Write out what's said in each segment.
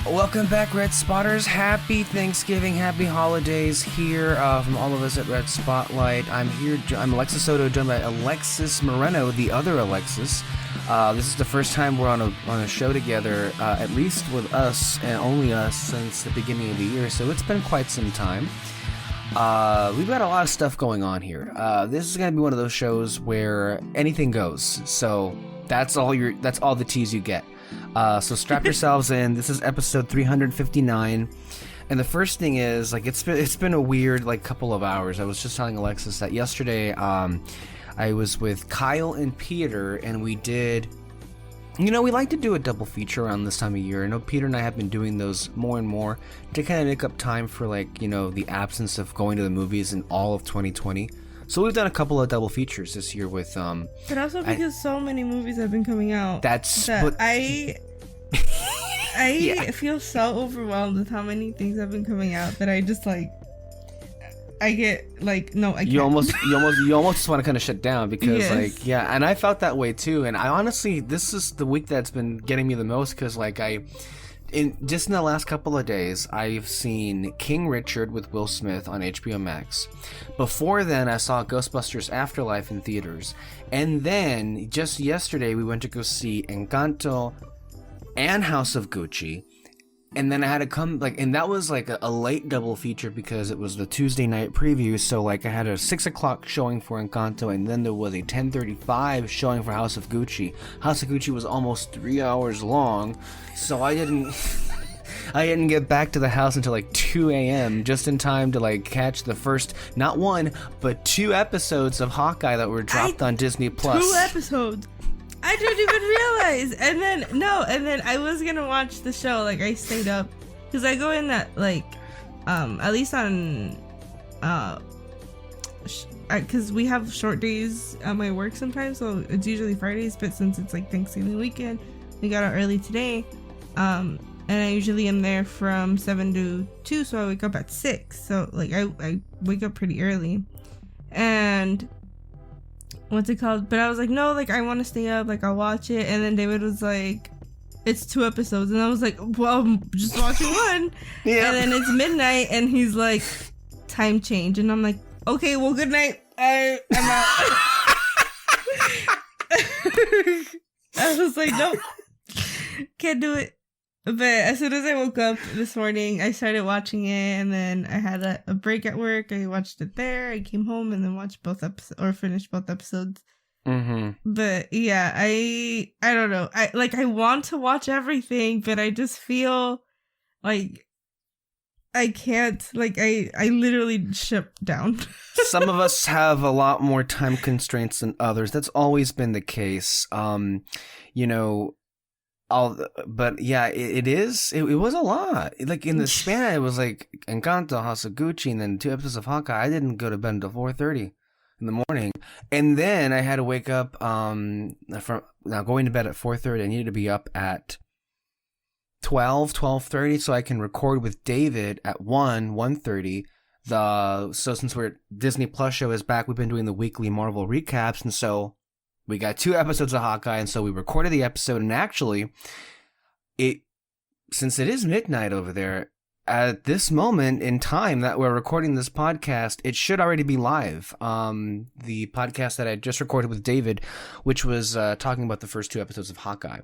Welcome back, Red Spotters. Happy Thanksgiving, happy holidays here from all of us at Red Spotlight. I'm Alexys Soto, joined by Alexys Moreno, the other Alexys. This is the first time we're on a show together, at least with us and only us, since the beginning of the year, so it's been quite some time. We've got a lot of stuff going on here. This is going to be one of those shows where anything goes, so that's all the tease you get. So strap yourselves in. This is episode 359, and the first thing is, like, it's been a weird, like, couple of hours. I was just telling Alexys that yesterday I was with Kyle and Peter, and we did, we like to do a double feature around this time of year. I know Peter and I have been doing those more and more to kind of make up time for, like, the absence of going to the movies in all of 2020. So we've done a couple of double features this year with but also because so many movies have been coming out. I yeah. feel so overwhelmed with how many things have been coming out that I just I get like, no, I can't. You almost just want to kind of shut down because yes. And I felt that way too. And I honestly, this is the week that's been getting me the most because in the last couple of days, I've seen King Richard with Will Smith on HBO Max. Before then, I saw Ghostbusters Afterlife in theaters. And then, just yesterday, we went to go see Encanto and House of Gucci. And then I had to come, and that was a late double feature because it was the Tuesday night preview. So I had a 6 o'clock showing for Encanto, and then there was a 10:35 showing for House of Gucci. House of Gucci was almost 3 hours long, so I didn't get back to the house until 2 a.m. just in time to catch the first, not one, but 2 episodes of Hawkeye that were dropped on Disney Plus. 2 episodes. I didn't even realize. And then I was gonna watch the show. I stayed up because I go in that at least on because we have short days at my work sometimes, so it's usually Fridays. But since it's Thanksgiving weekend, we got out early today. And I usually am there from 7 to 2, so I wake up at 6. So I wake up pretty early, and what's it called? But I was like, no, I want to stay up, I'll watch it. And then David was like, it's 2 episodes. And I was like, well, I'm just watching one. Yeah. And then it's midnight, and he's like, time change. And I'm like, okay, well, good night. I'm out. I was like, nope, can't do it. But as soon as I woke up this morning, I started watching it, and then I had a break at work. I watched it there. I came home and then watched both episodes, or finished both episodes. Mm-hmm. But yeah, I don't know. I want to watch everything, but I just feel like I can't. I literally shut down. Some of us have a lot more time constraints than others. That's always been the case. But yeah, it was a lot. In the span, it was Encanto, House of Gucci, and then 2 episodes of Hawkeye. I didn't go to bed until 4:30 in the morning, and then I had to wake up. From now going to bed at 4:30, I needed to be up at 12:30, so I can record with David at 1:30. So since Disney Plus show is back, we've been doing the weekly Marvel recaps, and so we got 2 episodes of Hawkeye, and so we recorded the episode, and actually, since it is midnight over there, at this moment in time that we're recording this podcast, it should already be live. The podcast that I just recorded with David, which was talking about the first 2 episodes of Hawkeye.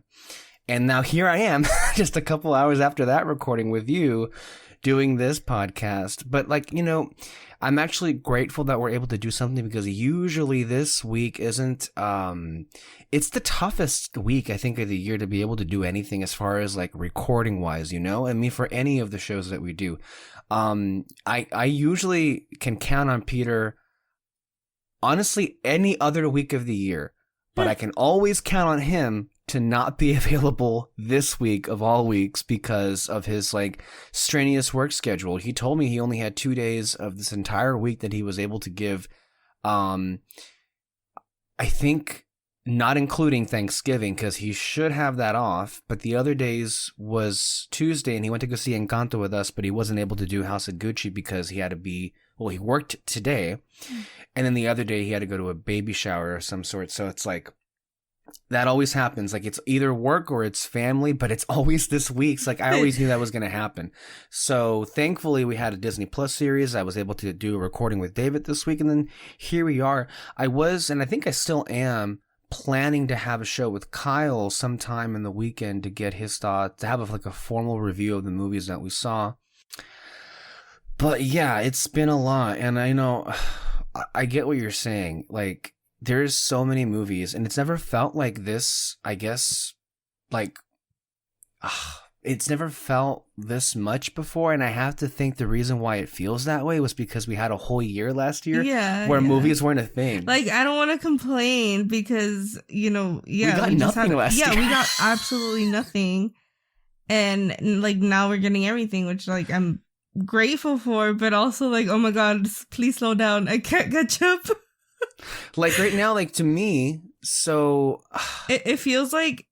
And now here I am, just a couple hours after that recording with you, doing this podcast. But I'm actually grateful that we're able to do something, because usually this week isn't, it's the toughest week, I think, of the year to be able to do anything as far as recording wise, I mean, for any of the shows that we do. I usually can count on Peter, honestly, any other week of the year, but I can always count on him to not be available this week of all weeks because of his strenuous work schedule. He told me he only had 2 days of this entire week that he was able to give. I think not including Thanksgiving, because he should have that off, but the other days was Tuesday, and he went to go see Encanto with us, but he wasn't able to do House of Gucci because he had to be, he worked today, and then the other day he had to go to a baby shower of some sort. So it's That always happens. Like, it's either work or it's family, but it's always this week. So, like, I always knew that was going to happen. So thankfully we had a Disney Plus series. I was able to do a recording with David this week. And then here we are. I was, and I think I still am, planning to have a show with Kyle sometime in the weekend to get his thoughts, to have like a formal review of the movies that we saw. But yeah, it's been a lot. And I know, I get what you're saying. Like, there's so many movies, and it's never felt like this, I guess, like, it's never felt this much before, and I have to think the reason why it feels that way was because we had a whole year last year where movies weren't a thing. Like, I don't want to complain because, we got nothing last year. Yeah, we got absolutely nothing, and, like, now we're getting everything, which, like, I'm grateful for, but also, like, oh my god, please slow down, I can't catch up. Like, right now, like, to me, so it feels like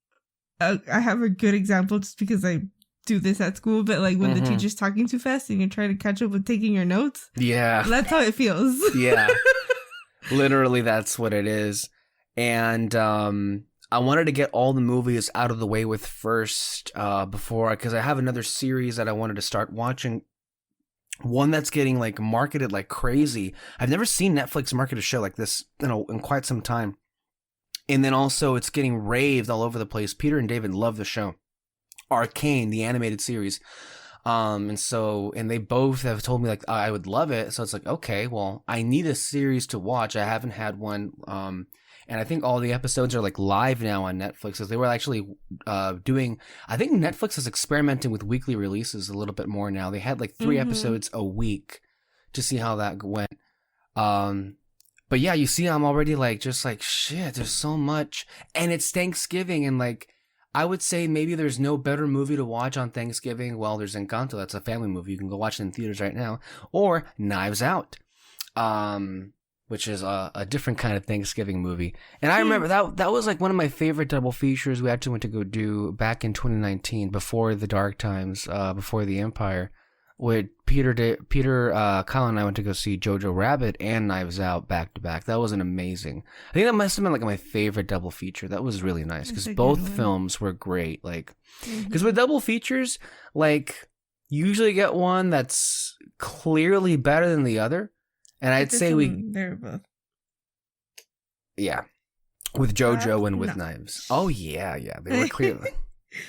I have a good example just because I do this at school, but like when the teacher's talking too fast and you're trying to catch up with taking your notes. Yeah, that's how it feels. Yeah, literally, that's what it is. And I wanted to get all the movies out of the way with first before, because I have another series that I wanted to start watching. One that's getting like marketed like crazy. I've never seen Netflix market a show like this in quite some time. And then also it's getting raved all over the place. Peter and David love the show. Arcane, the animated series. And they both have told me like I would love it. So it's like, okay, well, I need a series to watch. I haven't had one. And I think all the episodes are like live now on Netflix, because they were actually doing, I think Netflix is experimenting with weekly releases a little bit more now. They had like 3 episodes a week to see how that went. But yeah, you see, I'm already like, just like, shit, there's so much. And it's Thanksgiving, and like, I would say maybe there's no better movie to watch on Thanksgiving. Well, there's Encanto. That's a family movie. You can go watch it in theaters right now. Or Knives Out. Which is a different kind of Thanksgiving movie. And I remember that was like one of my favorite double features we actually went to go do back in 2019, before the dark times, before the Empire, with Peter, Kyle and I went to go see Jojo Rabbit and Knives Out back to back. That was an amazing. I think that must have been like my favorite double feature. That was really nice because both films were great. Like, because with double features, like, you usually get one that's clearly better than the other. And I'd say they're both. Yeah. With JoJo and with Knives. Oh, yeah. They were clearly.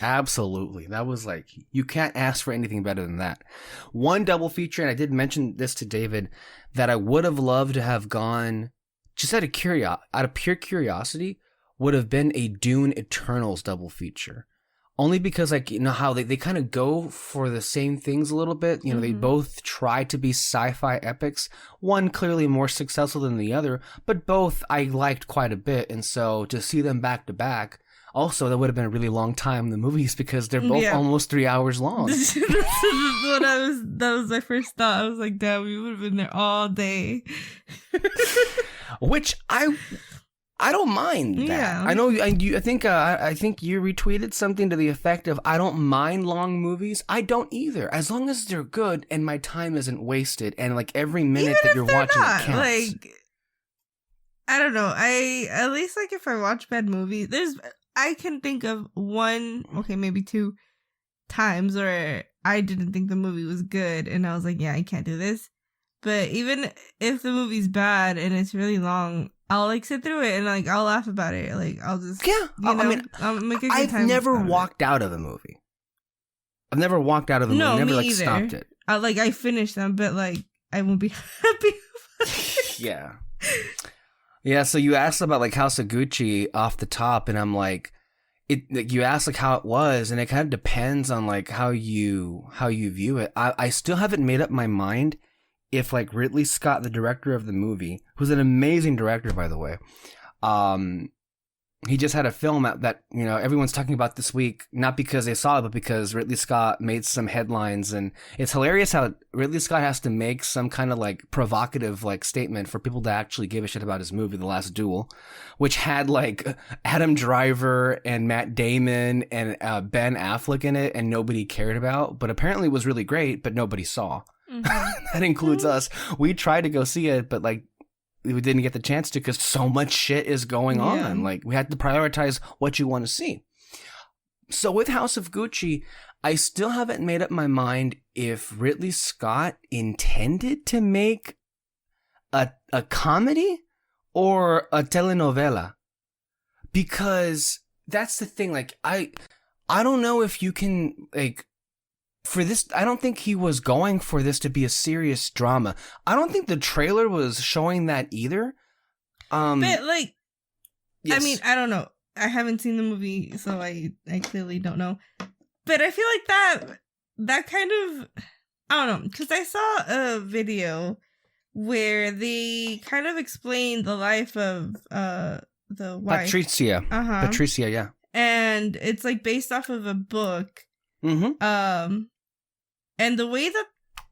Absolutely. That was like, you can't ask for anything better than that. One double feature, and I did mention this to David, that I would have loved to have gone, just out of pure curiosity, would have been a Dune Eternals double feature. Only because, like, you know how they kind of go for the same things a little bit. You know, they both try to be sci-fi epics. One clearly more successful than the other, but both I liked quite a bit. And so to see them back to back, also, that would have been a really long time in the movies because they're both almost 3 hours long. That was my first thought. I was like, damn, we would have been there all day. Which I don't mind that. Yeah. I know. I think you retweeted something to the effect of, "I don't mind long movies." I don't either, as long as they're good and my time isn't wasted, and like every minute that you're watching it counts. Like, I don't know. At least like if I watch bad movies, I can think of one, okay, maybe 2 times where I didn't think the movie was good, and I was like, yeah, I can't do this. But even if the movie's bad and it's really long, I'll like sit through it and like I'll laugh about it. Like I'll just I'll make a good time. I've never walked out of a movie. I've never walked out of a movie. I've never like either. Stopped it. I finished them, but like I won't be happy. Yeah. So you asked about like House of Gucci off the top, and I'm like, you asked like how it was, and it kind of depends on like how you view it. I still haven't made up my mind if like Ridley Scott, the director of the movie, who's an amazing director, by the way, he just had a film that you know everyone's talking about this week, not because they saw it, but because Ridley Scott made some headlines, and it's hilarious how Ridley Scott has to make some kind of like provocative like statement for people to actually give a shit about his movie, The Last Duel, which had like Adam Driver and Matt Damon and Ben Affleck in it, and nobody cared about, but apparently it was really great, but nobody saw. That includes us. We tried to go see it, but like we didn't get the chance to because so much shit is going on. Like, we had to prioritize what you want to see. So with House of Gucci, I still haven't made up my mind if Ridley Scott intended to make a comedy or a telenovela. Because that's the thing, like, I don't know if you can, like, for this, I don't think he was going for this to be a serious drama. I don't think the trailer was showing that either. But, like, yes. I mean, I don't know. I haven't seen the movie, so I clearly don't know. But I feel like that kind of, I don't know, because I saw a video where they kind of explained the life of the wife. Patricia. Patricia, yeah. And it's like based off of a book. Mm-hmm. And the way that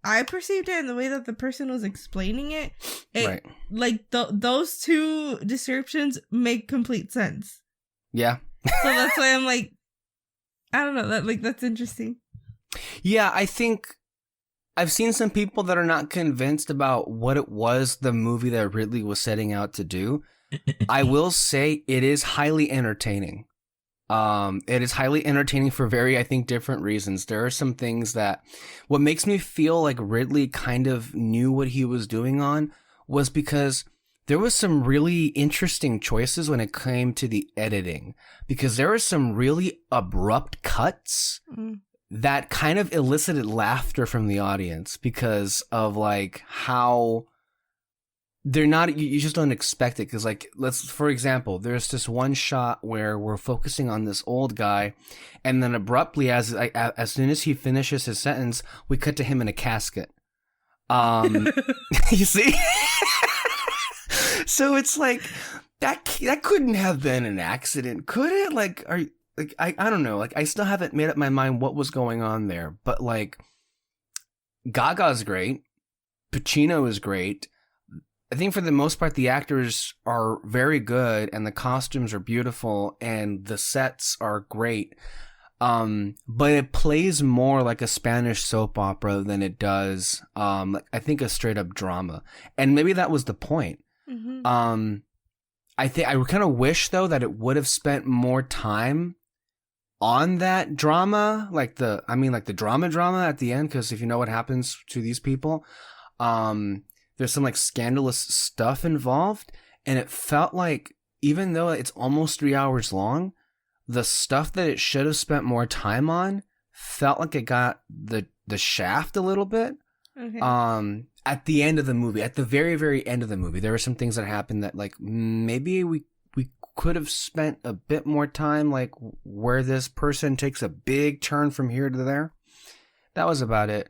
I perceived it and the way that the person was explaining it, right. Like those two descriptions make complete sense. Yeah. So that's why I'm like, I don't know, that's interesting. Yeah, I think I've seen some people that are not convinced about what it was the movie that Ridley was setting out to do. I will say it is highly entertaining. It is highly entertaining for very, I think, different reasons. There are some things that, what makes me feel like Ridley kind of knew what he was doing on was because there was some really interesting choices when it came to the editing, because there were some really abrupt cuts that kind of elicited laughter from the audience because of like how they're not, you just don't expect it. Cause like, for example, there's this one shot where we're focusing on this old guy and then abruptly as soon as he finishes his sentence, we cut to him in a casket. You see? So it's like, that couldn't have been an accident, could it? Like, I don't know. Like, I still haven't made up my mind what was going on there, but like, Gaga's great. Pacino is great. I think for the most part, the actors are very good and the costumes are beautiful and the sets are great. But it plays more like a Spanish soap opera than it does, I think, a straight up drama. And maybe that was the point. Mm-hmm. I kind of wish though that it would have spent more time on that drama, like the drama at the end. Cause if you know what happens to these people, there's some like scandalous stuff involved, and it felt like even though it's almost 3 hours long, the stuff that it should have spent more time on felt like it got the shaft a little bit. Okay. At the end of the movie, at the very, very end of the movie, there were some things that happened that like maybe we could have spent a bit more time, like where this person takes a big turn from here to there. That was about it.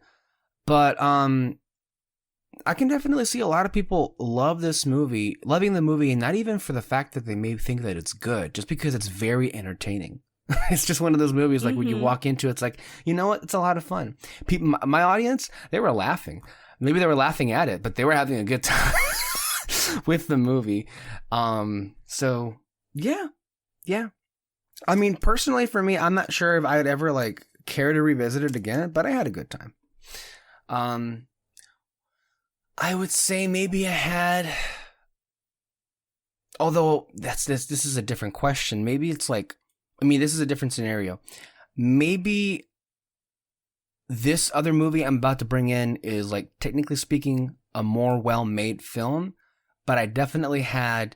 But I can definitely see a lot of people loving the movie, and not even for the fact that they may think that it's good, just because it's very entertaining. It's just one of those movies, like when you walk into it, it's like, you know what? It's a lot of fun. People, my audience, they were laughing. Maybe they were laughing at it, but they were having a good time with the movie. So yeah. I mean, personally for me, I'm not sure if I would ever like care to revisit it again, but I had a good time. I would say maybe I had, although this is a different question. Maybe it's like, I mean, this is a different scenario. Maybe this other movie I'm about to bring in is, like, technically speaking, a more well-made film, but I definitely had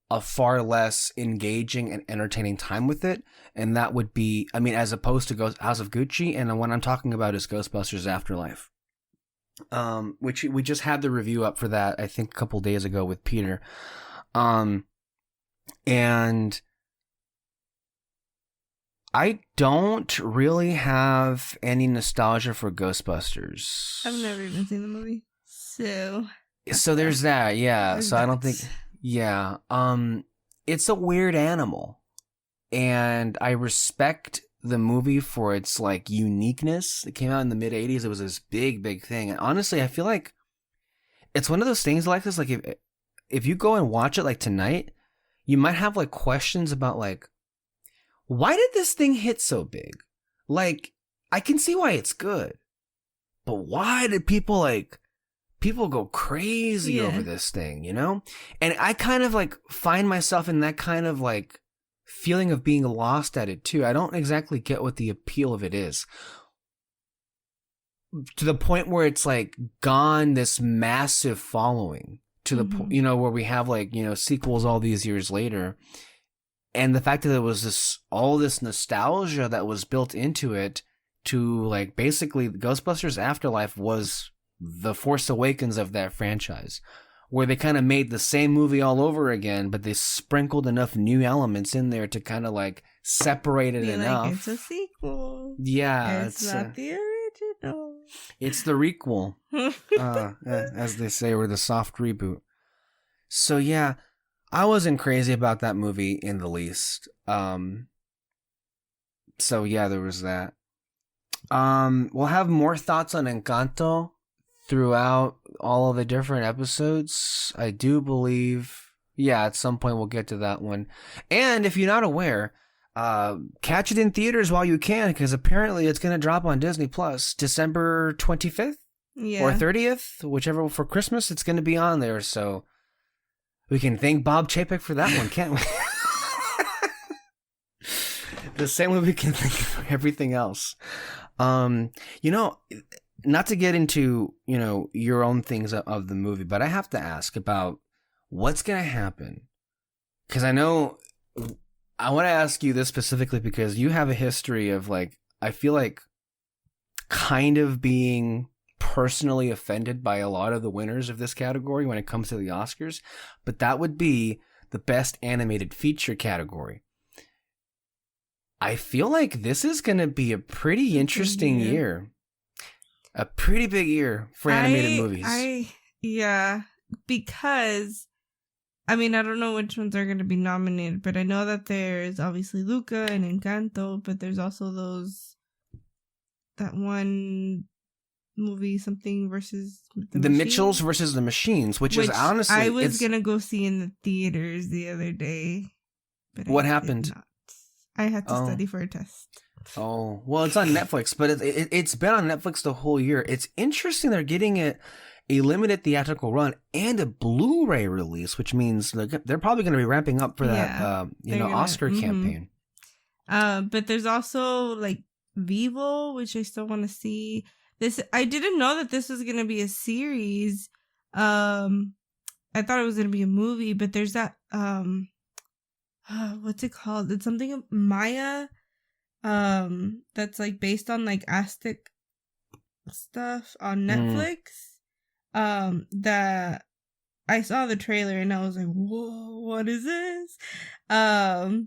a far less engaging and entertaining time with it. And that would be, I mean, as opposed to House of Gucci, and what I'm talking about is Ghostbusters Afterlife. Which we just had the review up for that, I think a couple days ago with Peter. And I don't really have any nostalgia for Ghostbusters. I've never even seen the movie. So there's that, yeah. So I don't think, yeah. It's a weird animal. And I respect the movie for its like uniqueness. It came out in the mid 80s. It was this big thing. And honestly, I feel like it's one of those things like this. Like if you go and watch it like tonight, you might have like questions about like, why did this thing hit so big? Like, I can see why it's good, but why did people people go crazy Yeah. over this thing, you know? And I kind of like find myself in that kind of like feeling of being lost at it too. I don't exactly get what the appeal of it is. To the point where it's like gone this massive following to the point, you know, where we have like, you know, sequels all these years later. And the fact that there was all this nostalgia that was built into it to like basically Ghostbusters Afterlife was the Force Awakens of that franchise, where they kind of made the same movie all over again, but they sprinkled enough new elements in there to kind of like separate it enough. Like, it's a sequel. Yeah. It's not the original. It's the requel, as they say, or the soft reboot. So yeah, I wasn't crazy about that movie in the least. So yeah, there was that. We'll have more thoughts on Encanto throughout all of the different episodes. I do believe, yeah, at some point we'll get to that one. And if you're not aware, catch it in theaters while you can, because apparently it's going to drop on Disney Plus December 25th or 30th, whichever, for Christmas. It's going to be on there, so we can thank Bob Chapek for that one, can't we? The same way we can thank everything else. You know, not to get into, you know, your own things of the movie, but I have to ask about what's going to happen. Because I know, I want to ask you this specifically because you have a history of like, I feel like kind of being personally offended by a lot of the winners of this category when it comes to the Oscars, but that would be the best animated feature category. I feel like this is going to be a pretty interesting year. A pretty big year for animated movies. Yeah, because, I mean, I don't know which ones are going to be nominated, but I know that there's obviously Luca and Encanto, but there's also that one movie, something versus the Mitchells versus the Machines, which is honestly, I was going to go see in the theaters the other day. But what happened? I had to study for a test. Oh, well, it's on Netflix, but it's been on Netflix the whole year. It's interesting they're getting a limited theatrical run and a Blu-ray release, which means they're probably going to be ramping up for that, Oscar campaign. But there's also like Vivo, which I still want to see. I didn't know that this was going to be a series. I thought it was going to be a movie, but there's that what's it called? It's something Maya, that's like based on like Aztec stuff on Netflix. That I saw the trailer and I was like, whoa, what is this? But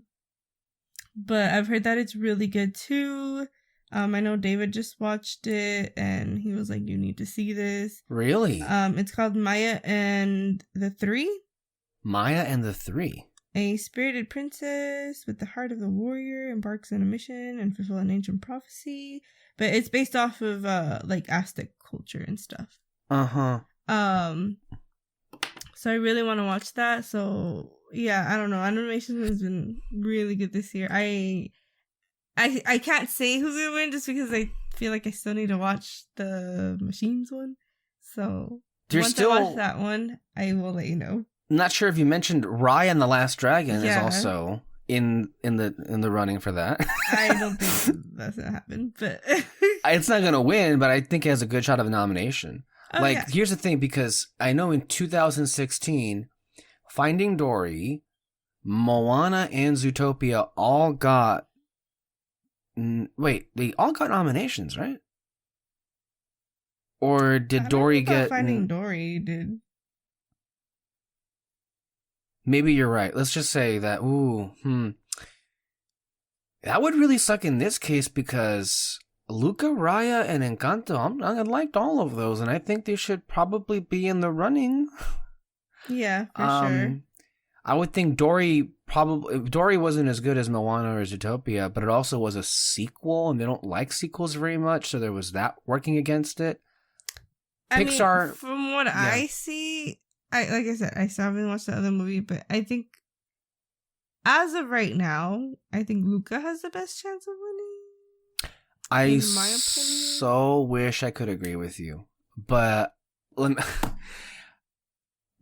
I've heard that it's really good too. I know David just watched it and he was like, you need to see this. Really? It's called Maya and the Three. Maya and the Three. A spirited princess with the heart of the warrior embarks on a mission and fulfill an ancient prophecy. But it's based off of like Aztec culture and stuff. So I really want to watch that. So yeah, I don't know. Animation has been really good this year. I can't say who's gonna win just because I feel like I still need to watch the Machines one. So once I watch that one, I will let you know. Not sure if you mentioned Raya and the Last Dragon is also in the running for that. I don't think that's gonna happen, but it's not gonna win, but I think it has a good shot of a nomination. Here's the thing, because I know in 2016, Finding Dory, Moana, and Zootopia all got they all got nominations, right? Or did Dory get Finding Dory did? Maybe you're right. Let's just say that. That would really suck in this case because Luca, Raya, and Encanto, I liked all of those, and I think they should probably be in the running. Yeah, for sure. I would think Dory wasn't as good as Moana or Zootopia, but it also was a sequel, and they don't like sequels very much, so there was that working against it. Pixar, from what I see, like I said, I still haven't watched the other movie, but I think as of right now, I think Luca has the best chance of winning. I so wish I could agree with you, but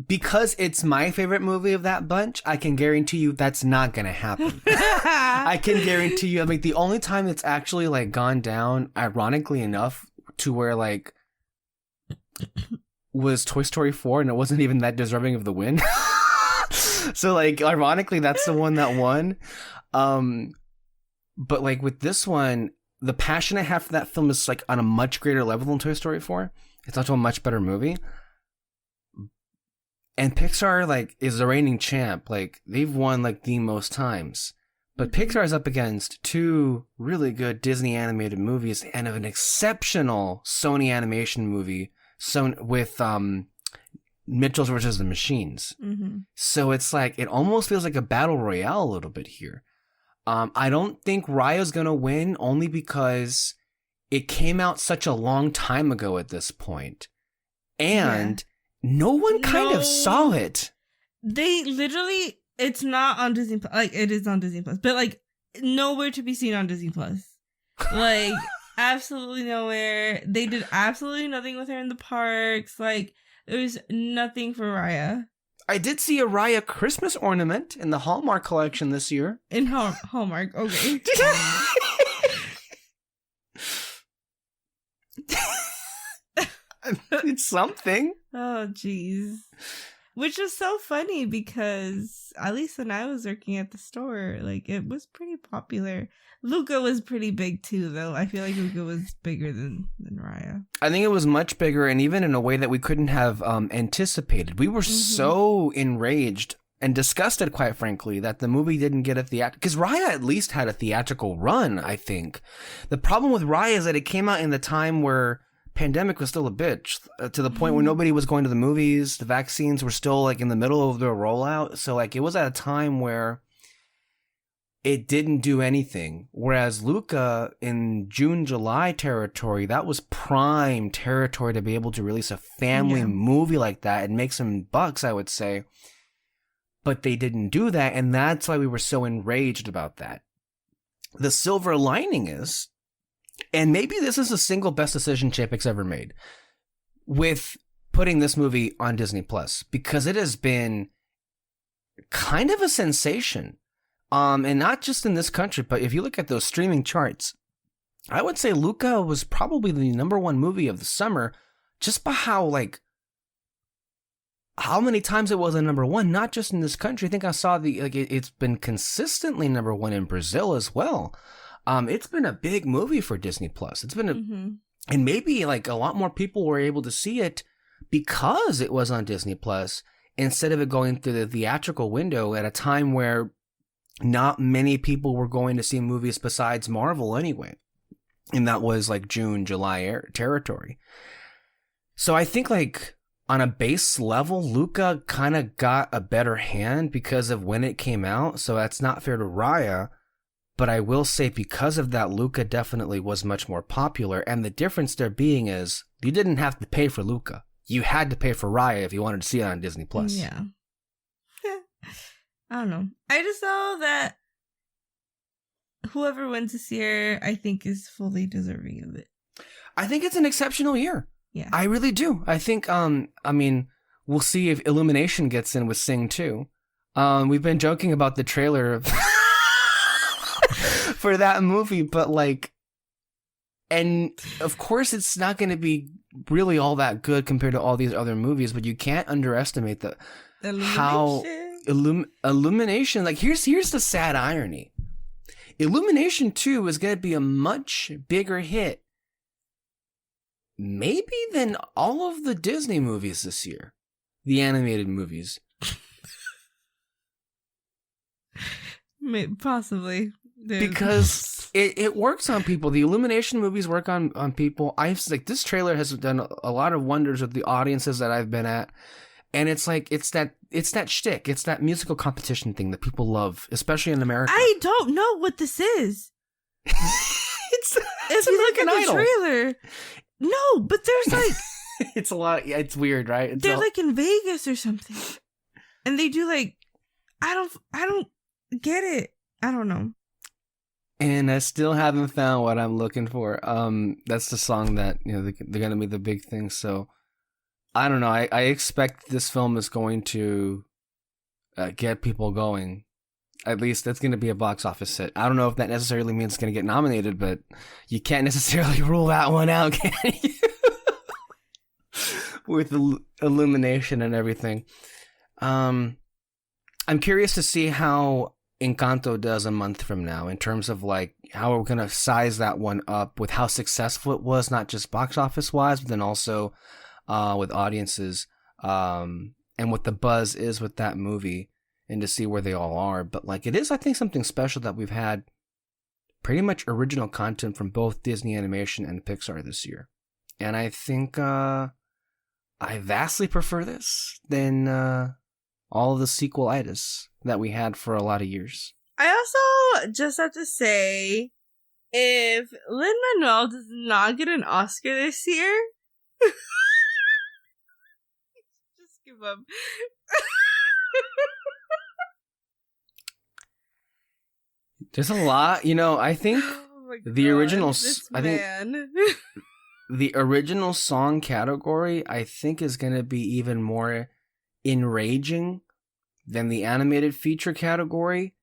because it's my favorite movie of that bunch, I can guarantee you that's not gonna happen. I can guarantee you, the only time it's actually like gone down, ironically enough, to where like was Toy Story 4, and it wasn't even that deserving of the win. So like ironically, that's the one that won. But like with this one, the passion I have for that film is like on a much greater level than Toy Story 4. It's also a much better movie. And Pixar, like, is the reigning champ. Like, they've won, like, the most times. But Pixar is up against 2 really good Disney animated movies and an exceptional Sony animation movie with Mitchell's versus the Machines. Mm-hmm. So it's like, it almost feels like a battle royale a little bit here. I don't think Raya's going to win only because it came out such a long time ago at this point. And... yeah. No one kind of saw it. They literally, it's not on Disney Plus. Like, it is on Disney Plus, but like nowhere to be seen on Disney Plus. Like, absolutely nowhere. They did absolutely nothing with her in the parks. Like, there was nothing for Raya. I did see a Raya Christmas ornament in the Hallmark collection this year. In Hallmark, okay. It's something. Oh, jeez. Which was so funny because at least when I was working at the store, like, it was pretty popular. Luca was pretty big too, though. I feel like Luca was bigger than Raya. I think it was much bigger, and even in a way that we couldn't have anticipated. We were so enraged and disgusted, quite frankly, that the movie didn't get a theatrical... because Raya at least had a theatrical run, I think. The problem with Raya is that it came out in the time where pandemic was still a bitch, to the point where nobody was going to the movies. The vaccines were still like in the middle of their rollout. So like it was at a time where it didn't do anything. Whereas Luca in June, July territory, that was prime territory to be able to release a family movie like that and make some bucks, I would say. But they didn't do that. And that's why we were so enraged about that. The silver lining is, and maybe this is the single best decision Chapek's ever made with putting this movie on Disney Plus, because it has been kind of a sensation. And not just in this country, but if you look at those streaming charts, I would say Luca was probably the #1 movie of the summer, just by how many times it was a #1, not just in this country. I think I saw it's been consistently #1 in Brazil as well. It's been a big movie for Disney Plus. It's been and maybe like a lot more people were able to see it because it was on Disney Plus instead of it going through the theatrical window at a time where not many people were going to see movies besides Marvel anyway. And that was like June, July territory. So I think like on a base level, Luca kind of got a better hand because of when it came out. So that's not fair to Raya. But I will say because of that, Luca definitely was much more popular. And the difference there being is you didn't have to pay for Luca. You had to pay for Raya if you wanted to see it on Disney Plus. Yeah. I don't know. I just know that whoever wins this year, I think, is fully deserving of it. I think it's an exceptional year. Yeah. I really do. I think, we'll see if Illumination gets in with Sing 2. We've been joking about the trailer for that movie, but like, and of course it's not going to be really all that good compared to all these other movies, but you can't underestimate Illumination. Like here's the sad irony. Illumination 2 is going to be a much bigger hit maybe than all of the Disney movies this year, the animated movies. Possibly. Because it works on people. The Illumination movies work on people. This trailer has done a lot of wonders with the audiences that I've been at, and it's that shtick. It's that musical competition thing that people love, especially in America. I don't know what this is. It's American Idol. The trailer. No, but there's like it's a lot. Yeah, it's weird, right? They're like in Vegas or something, and they do like I don't get it. I don't know. And I still haven't found what I'm looking for. That's the song that they're gonna be the big thing. So I don't know. I expect this film is going to get people going. At least that's going to be a box office hit. I don't know if that necessarily means it's going to get nominated, but you can't necessarily rule that one out, can you? With illumination and everything. I'm curious to see how Encanto does a month from now in terms of like how we're going to size that one up with how successful it was, not just box office wise, but then also with audiences and what the buzz is with that movie, and to see where they all are. But like it is, I think, something special that we've had pretty much original content from both Disney Animation and Pixar this year. And I think I vastly prefer this than all of the sequelitis that we had for a lot of years. I also just have to say, if Lin-Manuel does not get an Oscar this year, just give up. There's a lot, I think the original, the original song category, I think, is going to be even more enraging than the animated feature category,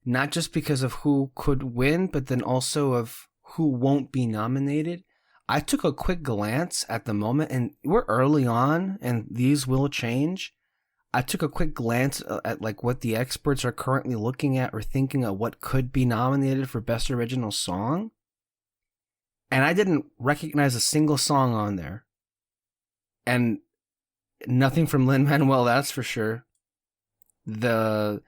not just because of who could win, but then also of who won't be nominated. I took a quick glance at the moment, and we're early on, and these will change. I took a quick glance at like what the experts are currently looking at or thinking of what could be nominated for Best Original Song. And I didn't recognize a single song on there. And nothing from Lin-Manuel, that's for sure. The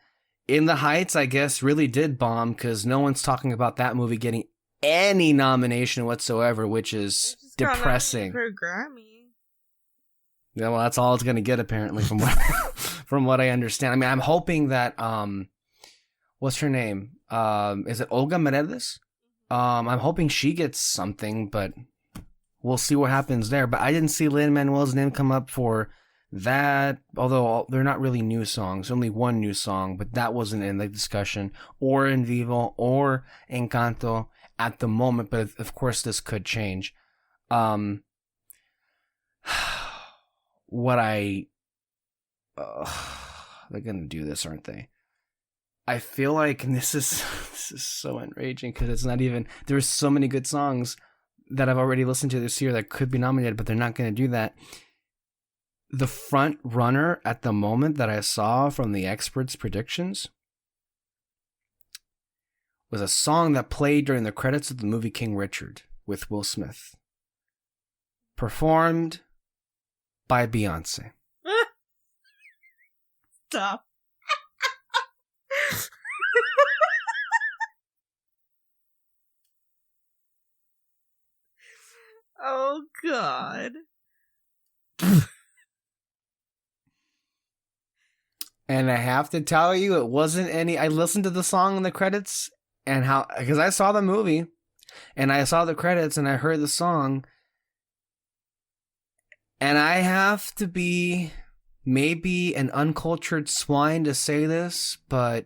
In the Heights, I guess, really did bomb because no one's talking about that movie getting any nomination whatsoever, which is depressing. For a Grammy. Yeah, well, that's all it's going to get, apparently, from what from what I understand. I mean, I'm hoping that, what's her name? Is it Olga Meredith? I'm hoping she gets something, but we'll see what happens there. But I didn't see Lin-Manuel's name come up for that, although they're not really new songs. Only one new song, but that wasn't in the discussion, or in Vivo, or Encanto at the moment. But of course, this could change. They're gonna do this, aren't they? I feel like, and this is so enraging because it's not even, there's so many good songs that I've already listened to this year that could be nominated, but they're not going to do that. The front runner at the moment that I saw from the experts' predictions was a song that played during the credits of the movie King Richard with Will Smith, performed by Beyonce. Stop. Oh, God. And I have to tell you, it wasn't any... I listened to the song in the credits, and because I saw the movie, and I saw the credits, and I heard the song, and I have to be maybe an uncultured swine to say this, but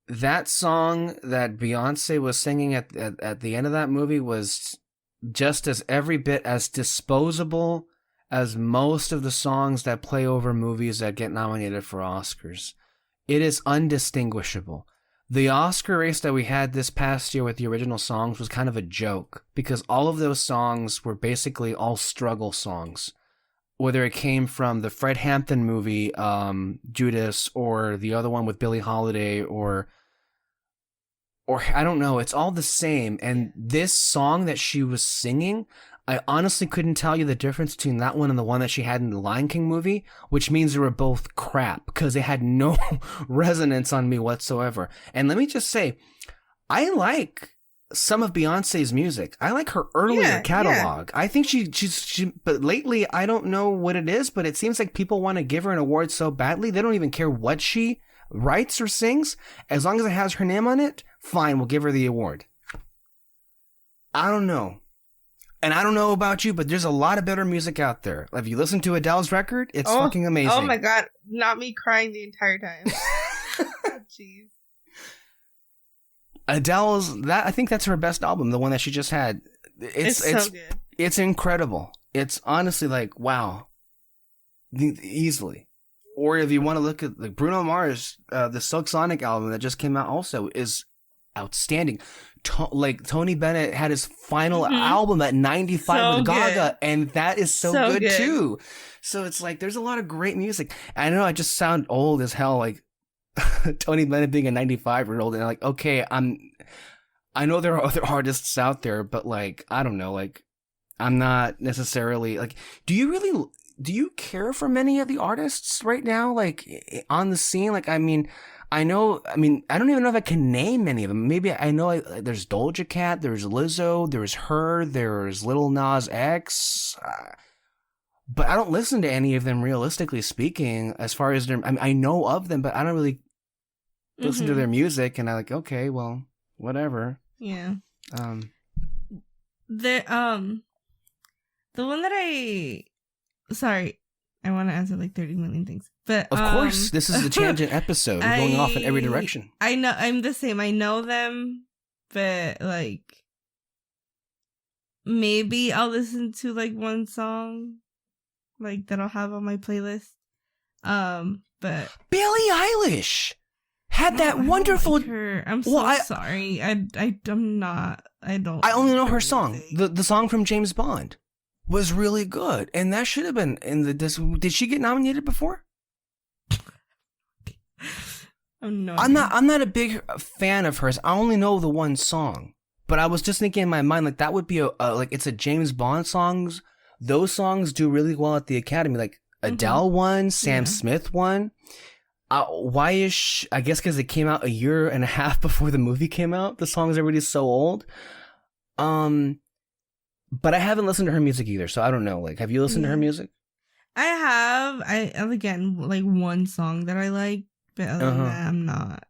that song that Beyonce was singing at the end of that movie was just as every bit as disposable as most of the songs that play over movies that get nominated for Oscars. It is undistinguishable. The Oscar race that we had this past year with the original songs was kind of a joke because all of those songs were basically all struggle songs. Whether it came from the Fred Hampton movie, Judas, or the other one with Billie Holiday, or I don't know, it's all the same. And this song that she was singing, I honestly couldn't tell you the difference between that one and the one that she had in the Lion King movie, which means they were both crap because they had no resonance on me whatsoever. And let me just say, I like some of Beyonce's music. I like her earlier catalog. Yeah. I think she, but lately, I don't know what it is, but it seems like people want to give her an award so badly, they don't even care what she writes or sings. As long as it has her name on it, fine, we'll give her the award. I don't know. And I don't know about you, but there's a lot of better music out there. If you listen to Adele's record, it's fucking amazing. Oh my God. Not me crying the entire time. Jeez. Adele's, I think that's her best album, the one that she just had. It's so good. It's incredible. it's honestly like, wow, easily. Or if you want to look at like Bruno Mars, the Silk Sonic album that just came out also is outstanding. Tony Bennett had his final album at 95 So with Gaga, good. and that is so good too. So it's like there's a lot of great music. I know I just sound old as hell, like Tony Bennett being a 95-year-old, and like, okay, I know there are other artists out there, but like, I don't know, like, I'm not necessarily like, do you care for many of the artists right now, like on the scene? Like, I don't even know if I can name many of them. Maybe I know there's Doja Cat, there's Lizzo, there's her, there's Lil Nas X, but I don't listen to any of them realistically speaking. As far as I know of them, but I don't really listen to their music. And I like, okay, well, whatever. Yeah. The one that sorry, I want to answer like 30 million things, but of course, this is a tangent episode. We're going off in every direction. I know, I'm the same. I know them, but like maybe I'll listen to like one song, like that I'll have on my playlist. But Billie Eilish had that wonderful. Like her. I'm so sorry. I'm not. I don't. I only know her song. The song from James Bond was really good, and that should have been in the. Did she get nominated before? I'm not a big fan of hers. I only know the one song, but I was just thinking in my mind like that would be like it's a James Bond songs. Those songs do really well at the Academy. Like Adele won, Sam Smith won. Why is I guess because it came out a year and a half before the movie came out. The song's already so old. But I haven't listened to her music either, so I don't know. Like, have you listened to her music? I have. Again, like one song that I like, but other than that, I'm not.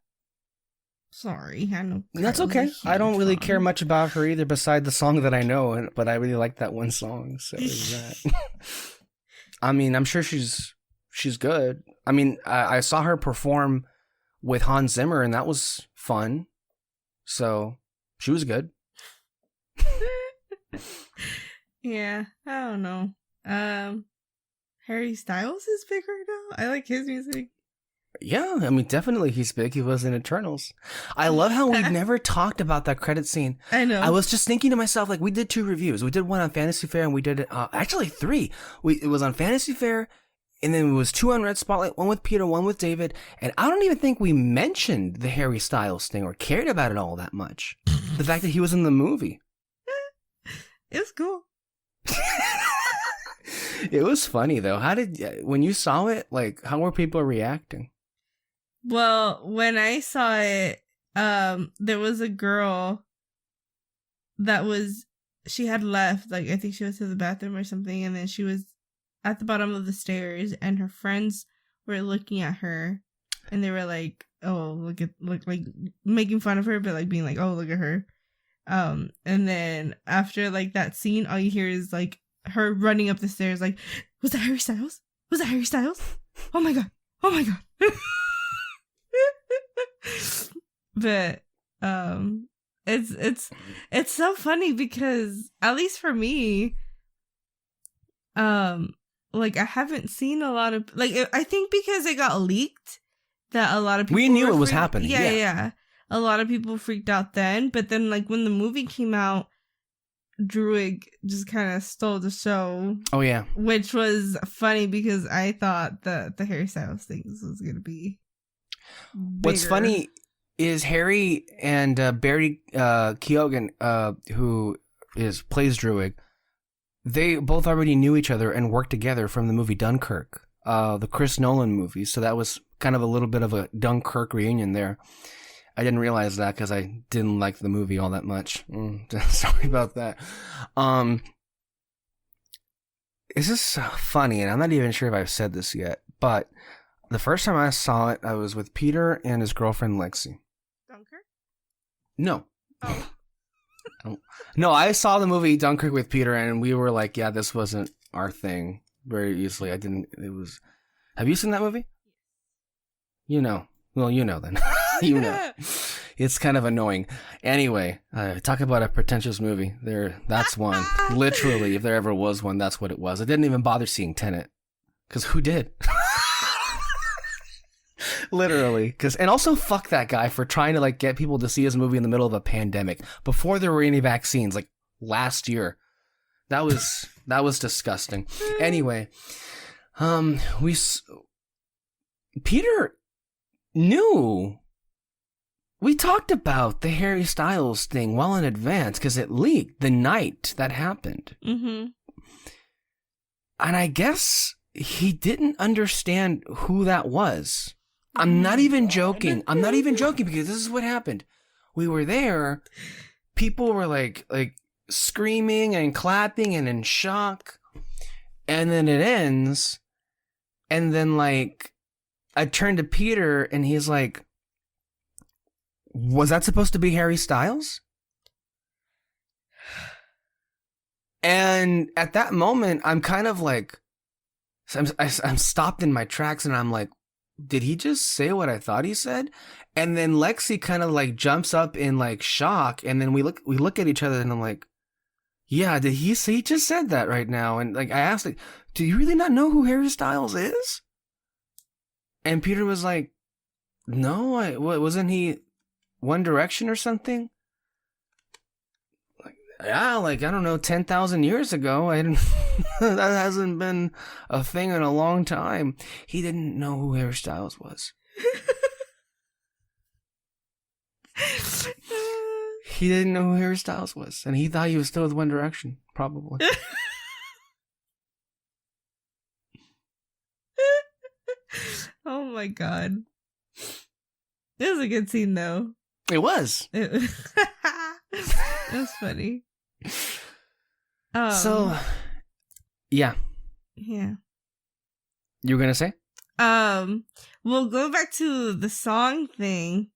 Sorry, I know. That's okay. I don't really care much about her either, beside the song that I know, but I really like that one song. So there's that. I mean, I'm sure she's good. I mean, I saw her perform with Hans Zimmer, and that was fun. So she was good. Yeah, I don't know. Harry Styles is big right now. I like his music. Yeah, I mean, definitely he's big. He was in Eternals. I love how we've never talked about that credit scene. I know. I was just thinking to myself, like, we did 2 reviews. We did one on Fantasy Fair, and we did actually 3. It was on Fantasy Fair, and then it was 2 on Red Spotlight, one with Peter, one with David, and I don't even think we mentioned the Harry Styles thing or cared about it all that much. The fact that he was in the movie. It was cool. It was funny, though. When you saw it, like, how were people reacting? Well, when I saw it, there was a girl she had left, like, I think she was to the bathroom or something, and then she was at the bottom of the stairs, and her friends were looking at her, and they were like, oh, look, like, making fun of her, but, like, being like, oh, look at her. And then after, like, that scene, all you hear is, like, her running up the stairs, like, was that Harry Styles? Was that Harry Styles? Oh my god. Oh my god. But it's so funny because, at least for me, like, I haven't seen a lot of, like, I think because it got leaked that a lot of people we knew it was happening. Yeah. A lot of people freaked out then, but then, like, when the movie came out, Druig just kind of stole the show. Oh yeah, which was funny because I thought that the Harry Styles things was gonna be bigger. What's funny is Harry and Barry Keoghan, who plays Druig, they both already knew each other and worked together from the movie Dunkirk, the Chris Nolan movie. So that was kind of a little bit of a Dunkirk reunion there. I didn't realize that because I didn't like the movie all that much. Sorry about that. This is funny, and I'm not even sure if I've said this yet, but the first time I saw it, I was with Peter and his girlfriend Lexi. Dunkirk? No. Oh. No, I saw the movie Dunkirk with Peter, and we were like, yeah, this wasn't our thing very easily. Have you seen that movie? You know. Well, you know then. You know. It's kind of annoying. Anyway, talk about a pretentious movie. That's one. Literally, if there ever was one, that's what it was. I didn't even bother seeing Tenet. Because who did? Literally. And also fuck that guy for trying to like get people to see his movie in the middle of a pandemic before there were any vaccines, like last year. That was disgusting. Anyway, Peter knew. We talked about the Harry Styles thing well in advance because it leaked the night that happened. Mm-hmm. And I guess he didn't understand who that was. I'm not even joking. I'm not even joking because this is what happened. We were there. People were like screaming and clapping and in shock. And then it ends. And then like I turned to Peter and he's like, was that supposed to be Harry Styles? And at that moment, I'm kind of like, I'm stopped in my tracks and I'm like, did he just say what I thought he said? And then Lexi kind of like jumps up in like shock. And then we look at each other and I'm like, yeah, did he say he just said that right now? And like, I asked, like, do you really not know who Harry Styles is? And Peter was like, no, wasn't he One Direction or something? Yeah, like, I don't know, 10,000 years ago. That hasn't been a thing in a long time. He didn't know who Harry Styles was. He didn't know who Harry Styles was. And he thought he was still with One Direction, probably. Oh my god. It was a good scene, though. It was. It was funny. So, yeah. Yeah. You were going to say? Well, going back to the song thing.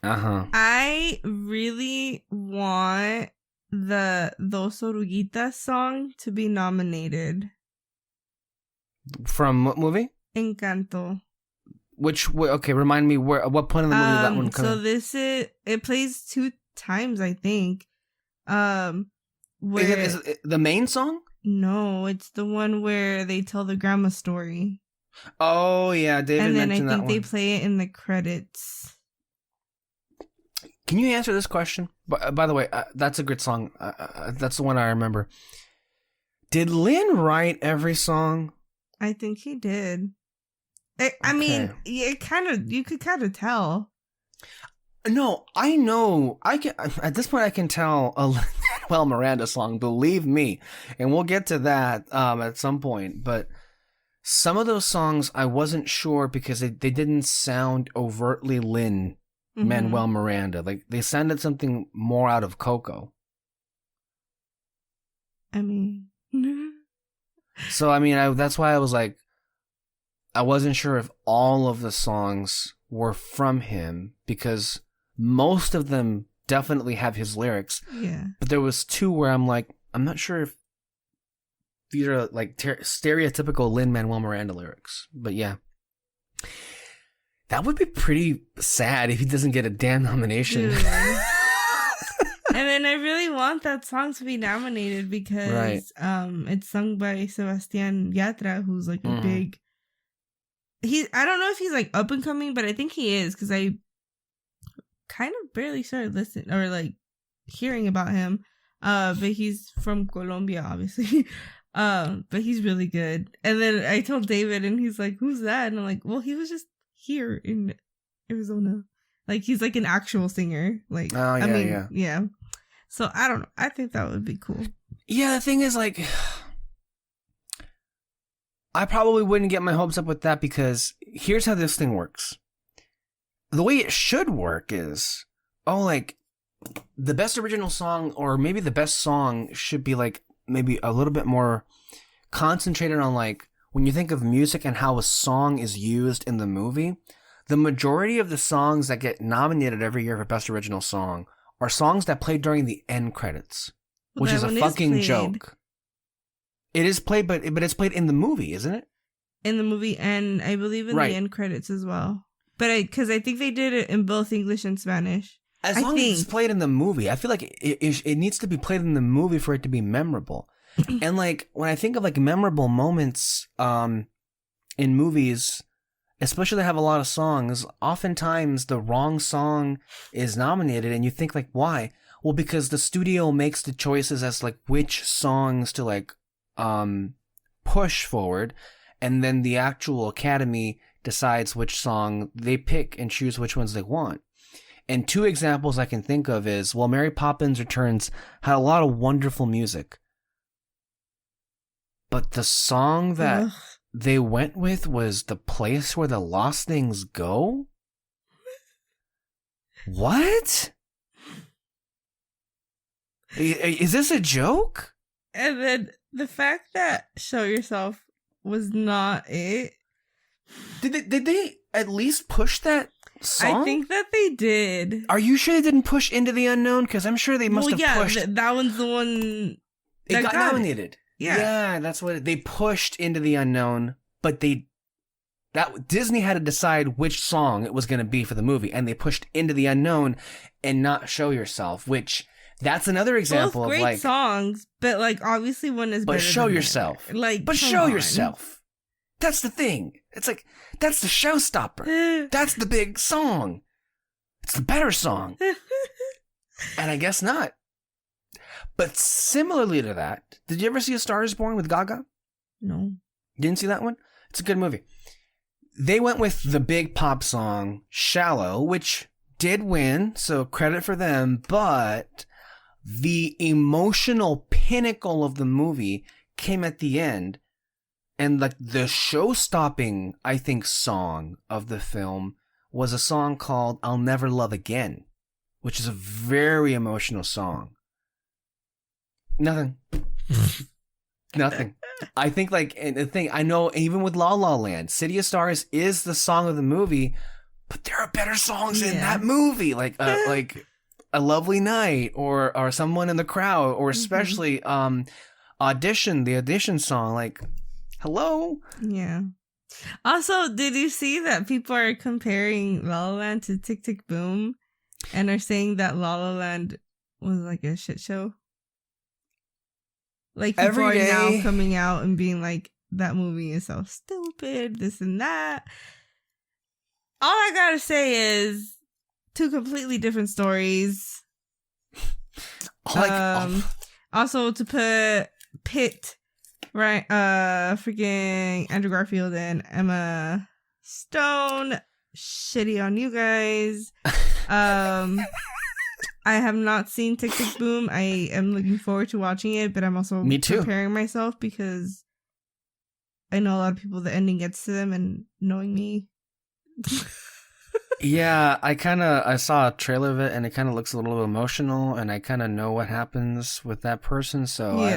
Uh-huh. I really want the Dos Oruguitas song to be nominated. From what movie? Encanto. Okay, remind me what point in the movie that one comes. So it plays 2 times, I think. Is it the main song? No, it's the one where they tell the grandma story. Oh yeah, David mentioned that one. And then I think they play it in the credits. Can you answer this question? By the way, that's a good song. That's the one I remember. Did Lin write every song? I think he did. I mean, you could kind of tell. No, I know. I can at this point I can tell a Lin-Manuel Miranda song. Believe me, and we'll get to that at some point. But some of those songs I wasn't sure because they didn't sound overtly Lin-Manuel Miranda. Like they sounded something more out of Coco. I mean, so I mean, that's why I was like, I wasn't sure if all of the songs were from him because most of them definitely have his lyrics. Yeah. But there was 2 where I'm like, I'm not sure if these are like stereotypical Lin-Manuel Miranda lyrics. But yeah. That would be pretty sad if he doesn't get a damn nomination. And then I really want that song to be nominated because it's sung by Sebastian Yatra, who's like a big... I don't know if he's like up and coming, but I think he is because I kind of barely started listening or like hearing about him. But he's from Colombia, obviously. But he's really good. And then I told David, and he's like, "Who's that?" And I'm like, "Well, he was just here in Arizona. Like he's like an actual singer. Like, yeah. So I don't know. I think that would be cool. Yeah, the thing is, like, I probably wouldn't get my hopes up with that because here's how this thing works. The way it should work is, like, the best original song or maybe the best song should be, like, maybe a little bit more concentrated on, like, when you think of music and how a song is used in the movie, the majority of the songs that get nominated every year for Best Original Song are songs that play during the end credits, which is a fucking joke. It is played, but it's played in the movie, isn't it? In the movie, and I believe in the end credits as well. But because I think they did it in both English and Spanish. As long as it's played in the movie. I feel like it needs to be played in the movie for it to be memorable. And like when I think of like memorable moments in movies, especially that have a lot of songs, oftentimes the wrong song is nominated and you think like, why? Well, because the studio makes the choices as like which songs to like push forward, and then the actual Academy decides which song they pick and choose which ones they want. And two examples I can think of is, well, Mary Poppins Returns had a lot of wonderful music, but the song that they went with was The Place Where the Lost Things Go? What? Is this a joke? And then the fact that Show Yourself was not it. Did they at least push that song? I think that they did. Are you sure they didn't push Into the Unknown? Because I'm sure they must have pushed. That one's the one that got nominated. Yeah, that's what they pushed Into the Unknown, but Disney had to decide which song it was going to be for the movie, and they pushed Into the Unknown and not Show Yourself, which that's another example both of great like songs, but like obviously one is better. But Show Yourself, but Show Yourself. That's the thing. It's like that's the showstopper. That's the big song. It's the better song, and I guess not. But similarly to that, did you ever see A Star Is Born with Gaga? No. You didn't see that one? It's a good movie. They went with the big pop song, Shallow, which did win, so credit for them, but the emotional pinnacle of the movie came at the end, and like the show-stopping, I think, song of the film was a song called I'll Never Love Again, which is a very emotional song. Nothing. Nothing. I think like, and the thing, I know even with La La Land, City of Stars is the song of the movie, but there are better songs in that movie, like A Lovely Night or Someone in the Crowd, or especially Audition, the Audition song, like, hello? Yeah. Also, did you see that people are comparing La La Land to Tick Tick Boom and are saying that La La Land was like a shit show? Like, people are now coming out and being like, that movie is so stupid, this and that. All I gotta say is, two completely different stories. Also, to pit, right, freaking Andrew Garfield and Emma Stone, shitty on you guys. I have not seen Tick Tick Boom. I am looking forward to watching it, but I'm also preparing myself because I know a lot of people, the ending gets to them, and knowing me. Yeah, I saw a trailer of it, and it kind of looks a little emotional, and I kind of know what happens with that person, so I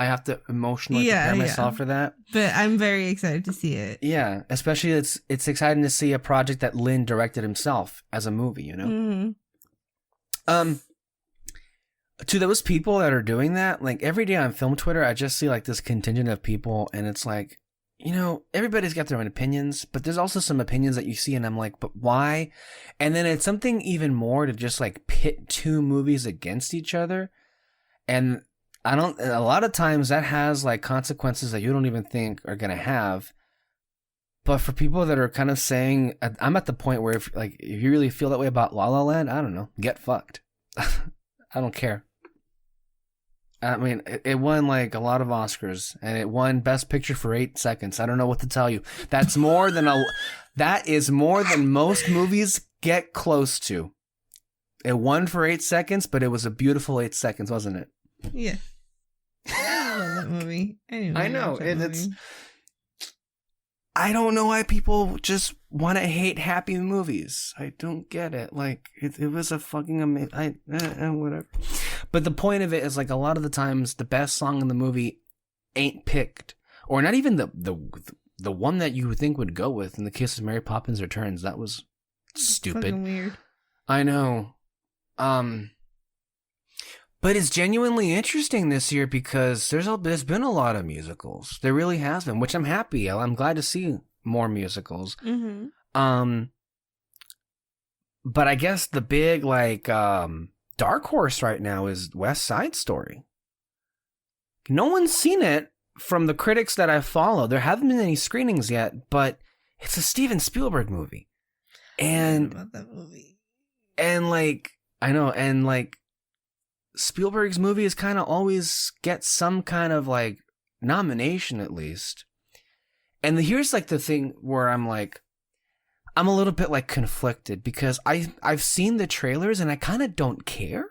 have to emotionally prepare myself for that. But I'm very excited to see it. Yeah, especially it's exciting to see a project that Lin directed himself as a movie, you know? Mm-hmm. To those people that are doing that, like every day on film Twitter, I just see like this contingent of people, and it's like, you know, everybody's got their own opinions, but there's also some opinions that you see, and I'm like, but why? And then it's something even more to just like pit two movies against each other. And a lot of times that has like consequences that you don't even think are going to have. But for people that are kind of saying, I'm at the point where if you really feel that way about La La Land, I don't know, get fucked. I don't care. I mean, it won like a lot of Oscars, and it won Best Picture for 8 seconds. I don't know what to tell you. That is more than most movies get close to. It won for 8 seconds, but it was a beautiful 8 seconds, wasn't it? Yeah. I love that movie. I know, and it's. I don't know why people just want to hate happy movies. I don't get it. Like, it was a fucking amazing... whatever. But the point of it is, like, a lot of the times, the best song in the movie ain't picked. Or not even the one that you would think would go with. In the case of Mary Poppins Returns, that was stupid. Fucking weird. I know. But it's genuinely interesting this year because there's been a lot of musicals. There really has been, which I'm happy. I'm glad to see more musicals. Mm-hmm. But I guess the big dark horse right now is West Side Story. No one's seen it from the critics that I follow. There haven't been any screenings yet, but it's a Steven Spielberg movie. And about that movie. And I know, and Spielberg's movies kind of always get some kind of nomination at least. And here's the thing where I'm a little bit conflicted because I've seen the trailers and I kind of don't care.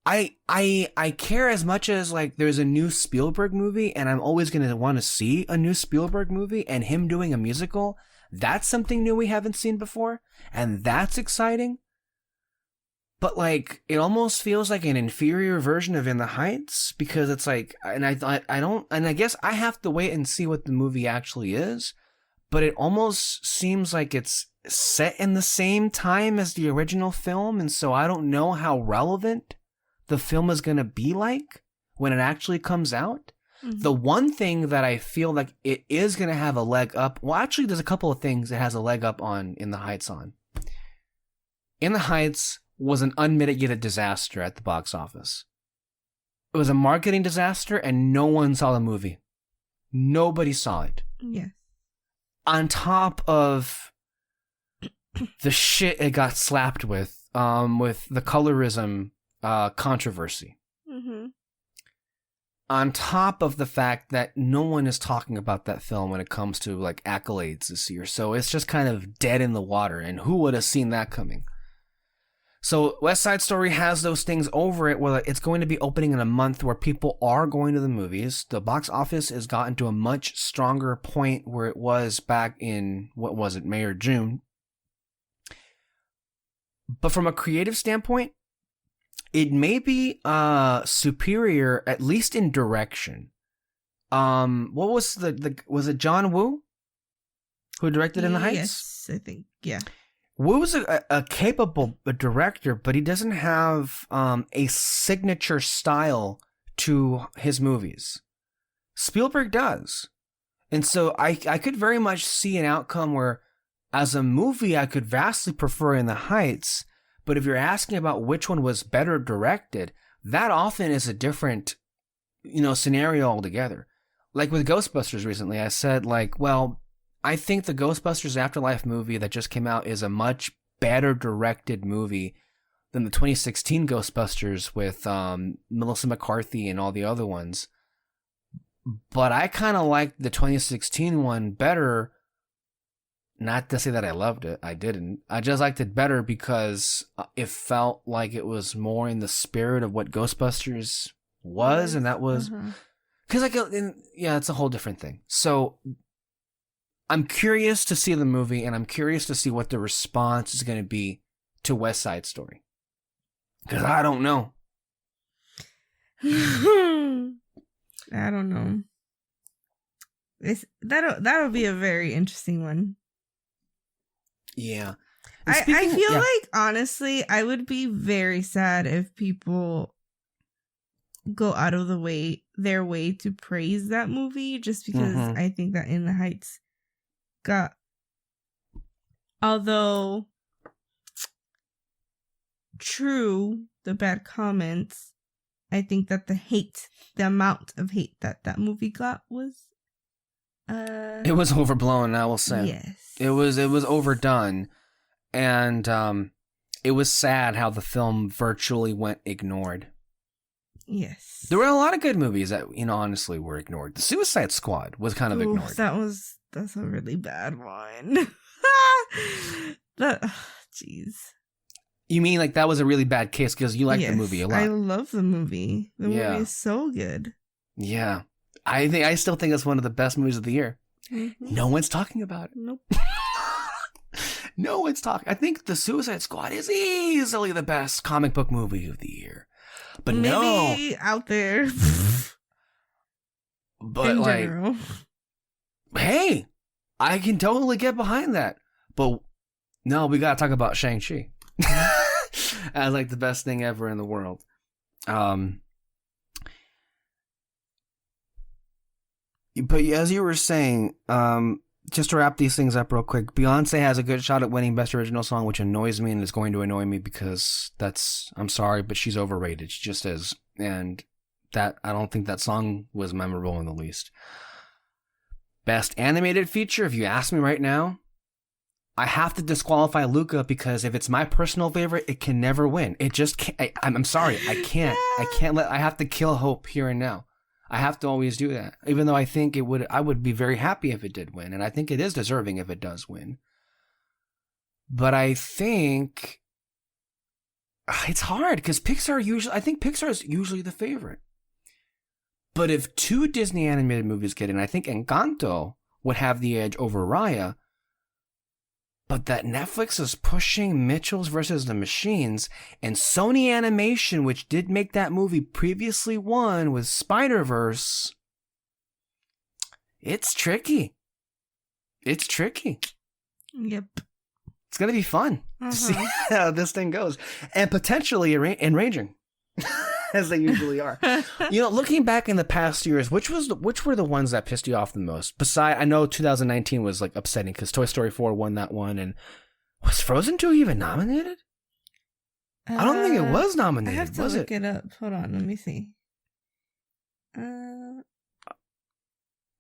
I care as much as there's a new Spielberg movie and I'm always going to want to see a new Spielberg movie, and him doing a musical, that's something new we haven't seen before, and that's exciting. But it almost feels like an inferior version of In the Heights, because it's and I guess I have to wait and see what the movie actually is, but it almost seems like it's set in the same time as the original film, and so I don't know how relevant the film is going to be when it actually comes out. Mm-hmm. The one thing that I feel like it is going to have a leg up, well, actually, there's a couple of things it has a leg up on In the Heights on. In the Heights was an unmitigated disaster at the box office. It was a marketing disaster, and no one saw the movie. Nobody saw it. Yes. On top of the shit it got slapped with the colorism controversy. Mm-hmm. On top of the fact that no one is talking about that film when it comes to accolades this year. So it's just kind of dead in the water, and who would have seen that coming? So West Side Story has those things over it where it's going to be opening in a month where people are going to the movies. The box office has gotten to a much stronger point where it was back in, what was it, May or June. But from a creative standpoint, it may be superior, at least in direction. What was was it John Woo who directed In the Heights? Yes, I think, yeah. Woo's a capable director, but he doesn't have a signature style to his movies. Spielberg does. And so I could very much see an outcome where, as a movie, I could vastly prefer In the Heights, but if you're asking about which one was better directed, that often is a different, scenario altogether. Like with Ghostbusters recently, I said, well, I think the Ghostbusters Afterlife movie that just came out is a much better directed movie than the 2016 Ghostbusters with Melissa McCarthy and all the other ones. But I kind of liked the 2016 one better. Not to say that I loved it. I didn't. I just liked it better because it felt like it was more in the spirit of what Ghostbusters was, and that was... Because, it's a whole different thing. So I'm curious to see the movie, and I'm curious to see what the response is going to be to West Side Story. Because I don't know. I don't know. That'll be a very interesting one. Yeah. I feel like, honestly, I would be very sad if people go out of their way to praise that movie, just because I think that In the Heights got, although true, the bad comments, I think that the amount of hate that movie got was it was overblown, I will say. Yes. It was overdone, and it was sad how the film virtually went ignored. Yes. There were a lot of good movies that, honestly were ignored. The Suicide Squad was kind of ignored. That's a really bad one. Jeez. You mean that was a really bad case because you like the movie a lot? I love the movie. The movie is so good. Yeah. I still think it's one of the best movies of the year. Mm-hmm. No one's talking about it. Nope. No one's talking. I think The Suicide Squad is easily the best comic book movie of the year. But maybe out there. But in general. Hey, I can totally get behind that. But no, we gotta talk about Shang-Chi as the best thing ever in the world. But as you were saying, just to wrap these things up real quick, Beyonce has a good shot at winning Best Original Song, which annoys me and is going to annoy me because I'm sorry, but she's overrated. She just is. And that, I don't think that song was memorable in the least. Best Animated Feature, if you ask me right now, I have to disqualify Luca because if it's my personal favorite, it can never win. It just can't. I'm sorry. I can't. I have to kill hope here and now. I have to always do that. Even though I think I would be very happy if it did win. And I think it is deserving if it does win. But I think it's hard because I think Pixar is usually the favorite. But if two Disney animated movies get in, I think Encanto would have the edge over Raya. But that Netflix is pushing Mitchell's versus the Machines, and Sony Animation, which did make that movie, previously won with Spider-Verse. It's tricky. It's tricky. Yep. It's going to be fun to see how this thing goes. And potentially enraging. As they usually are. Looking back in the past years, which were the ones that pissed you off the most? I know 2019 was like upsetting because Toy Story 4 won that one, and was Frozen 2 even nominated? I don't think it was nominated. I have to look it up. Hold on, let me see.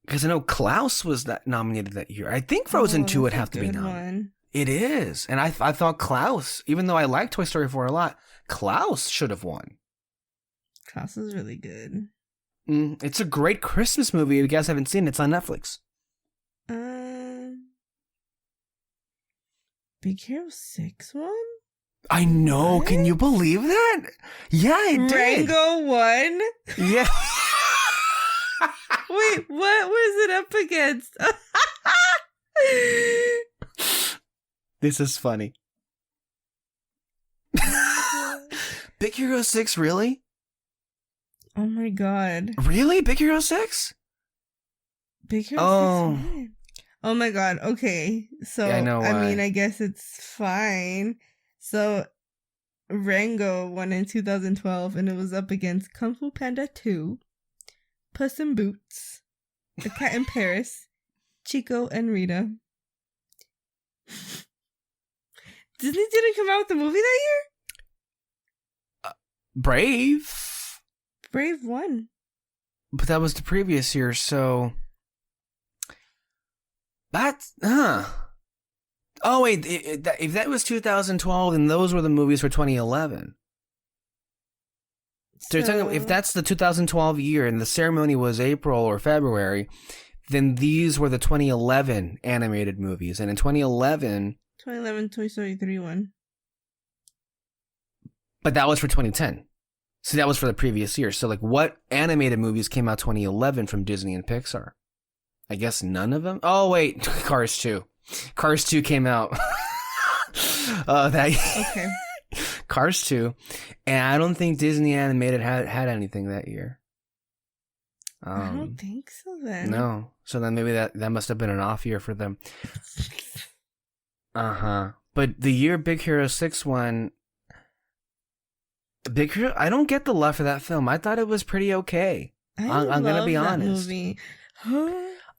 Because I know Klaus was nominated that year. I think Frozen 2 would have to be nominated. It is, and I thought Klaus, even though I like Toy Story 4 a lot, Klaus should have won. Klaus is really good. It's a great Christmas movie. If you guys haven't seen it, it's on Netflix. Big Hero 6 won? I know. What? Can you believe that? Yeah, it did. Rango won? Yeah. Wait, what was it up against? This is funny. Big Hero 6, really? Oh my god. Really? Big Hero 6? Big Hero 6 won. Oh my god. Okay. So, yeah, I mean, I guess it's fine. So, Rango won in 2012 and it was up against Kung Fu Panda 2, Puss in Boots, The Cat in Paris, Chico, and Rita. Disney didn't come out with the movie that year? Brave won. But that was the previous year, so... That's... Oh, wait, if that was 2012, then those were the movies for 2011. So you're talking, if that's the 2012 year and the ceremony was April or February, then these were the 2011 animated movies. And in 2011... 2011 Toy Story 3 won. But that was for 2010. So that was for the previous year. So, like, what animated movies came out 2011 from Disney and Pixar? I guess none of them? Oh, wait. Cars 2. Cars 2 came out. Okay. Cars 2. And I don't think Disney Animated had anything that year. I don't think so then. No. So then maybe that must have been an off year for them. But the year Big Hero 6 won... Big Hero, I don't get the love for that film. I thought it was pretty okay. I'm gonna be honest. Movie.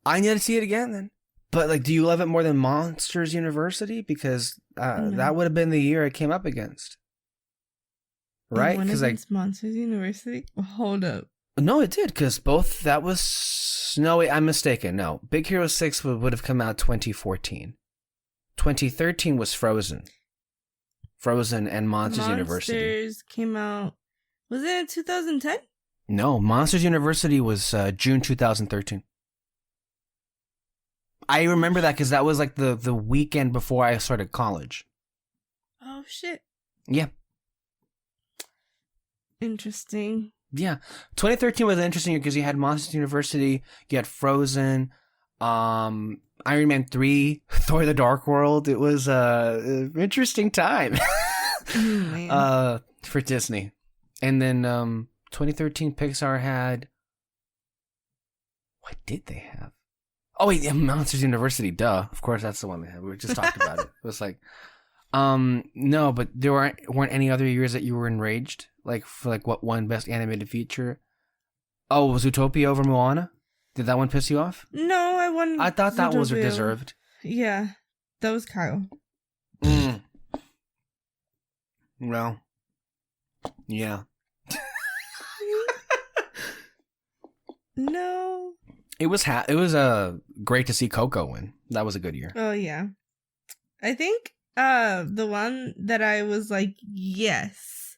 I need to see it again then. But like, do you love it more than Monsters University? Because that would have been the year it came up against, right? Because like Monsters University. Hold up. No, it did. Because both that was wait, I'm mistaken. No, Big Hero 6 would have come out 2014. 2013 was Frozen and Monsters University. Monsters came out, was it in 2010? No, Monsters University was June 2013. I remember that because that was like the weekend before I started college. Oh, shit. Yeah. Interesting. Yeah. 2013 was an interesting year because you had Monsters University, you had Frozen, Iron Man 3, Thor the Dark World. It was an interesting time for Disney. And then 2013 Pixar had... What did they have? Oh, wait, Monsters University, duh. Of course, that's the one they had. We just talked about it. It was like... no, but there weren't any other years that you were enraged? Like, for like what won Best Animated Feature? Oh, was Zootopia over Moana? Did that one piss you off? No, I wanted. I thought that was Zootopia. deserved. Yeah, that was Kyle. Well, yeah. No. It was great to see Coco win. That was a good year. Oh yeah. I think the one that I was like, yes,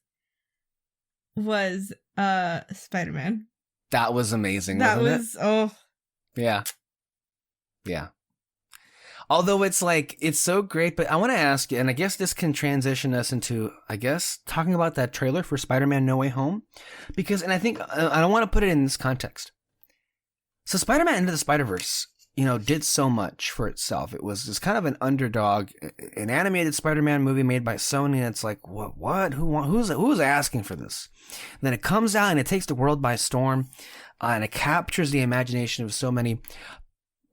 was Spider-Man. That was amazing, That wasn't was oh yeah. Yeah. Although it's so great, but I want to ask you, and I guess this can transition us into, talking about that trailer for Spider-Man No Way Home. Because, and I think, I don't want to put it in this context. So Spider-Man Into the Spider-Verse, did so much for itself. It was just kind of an underdog, an animated Spider-Man movie made by Sony, and it's like, what? Who's asking for this? And then it comes out and it takes the world by storm, and it captures the imagination of so many.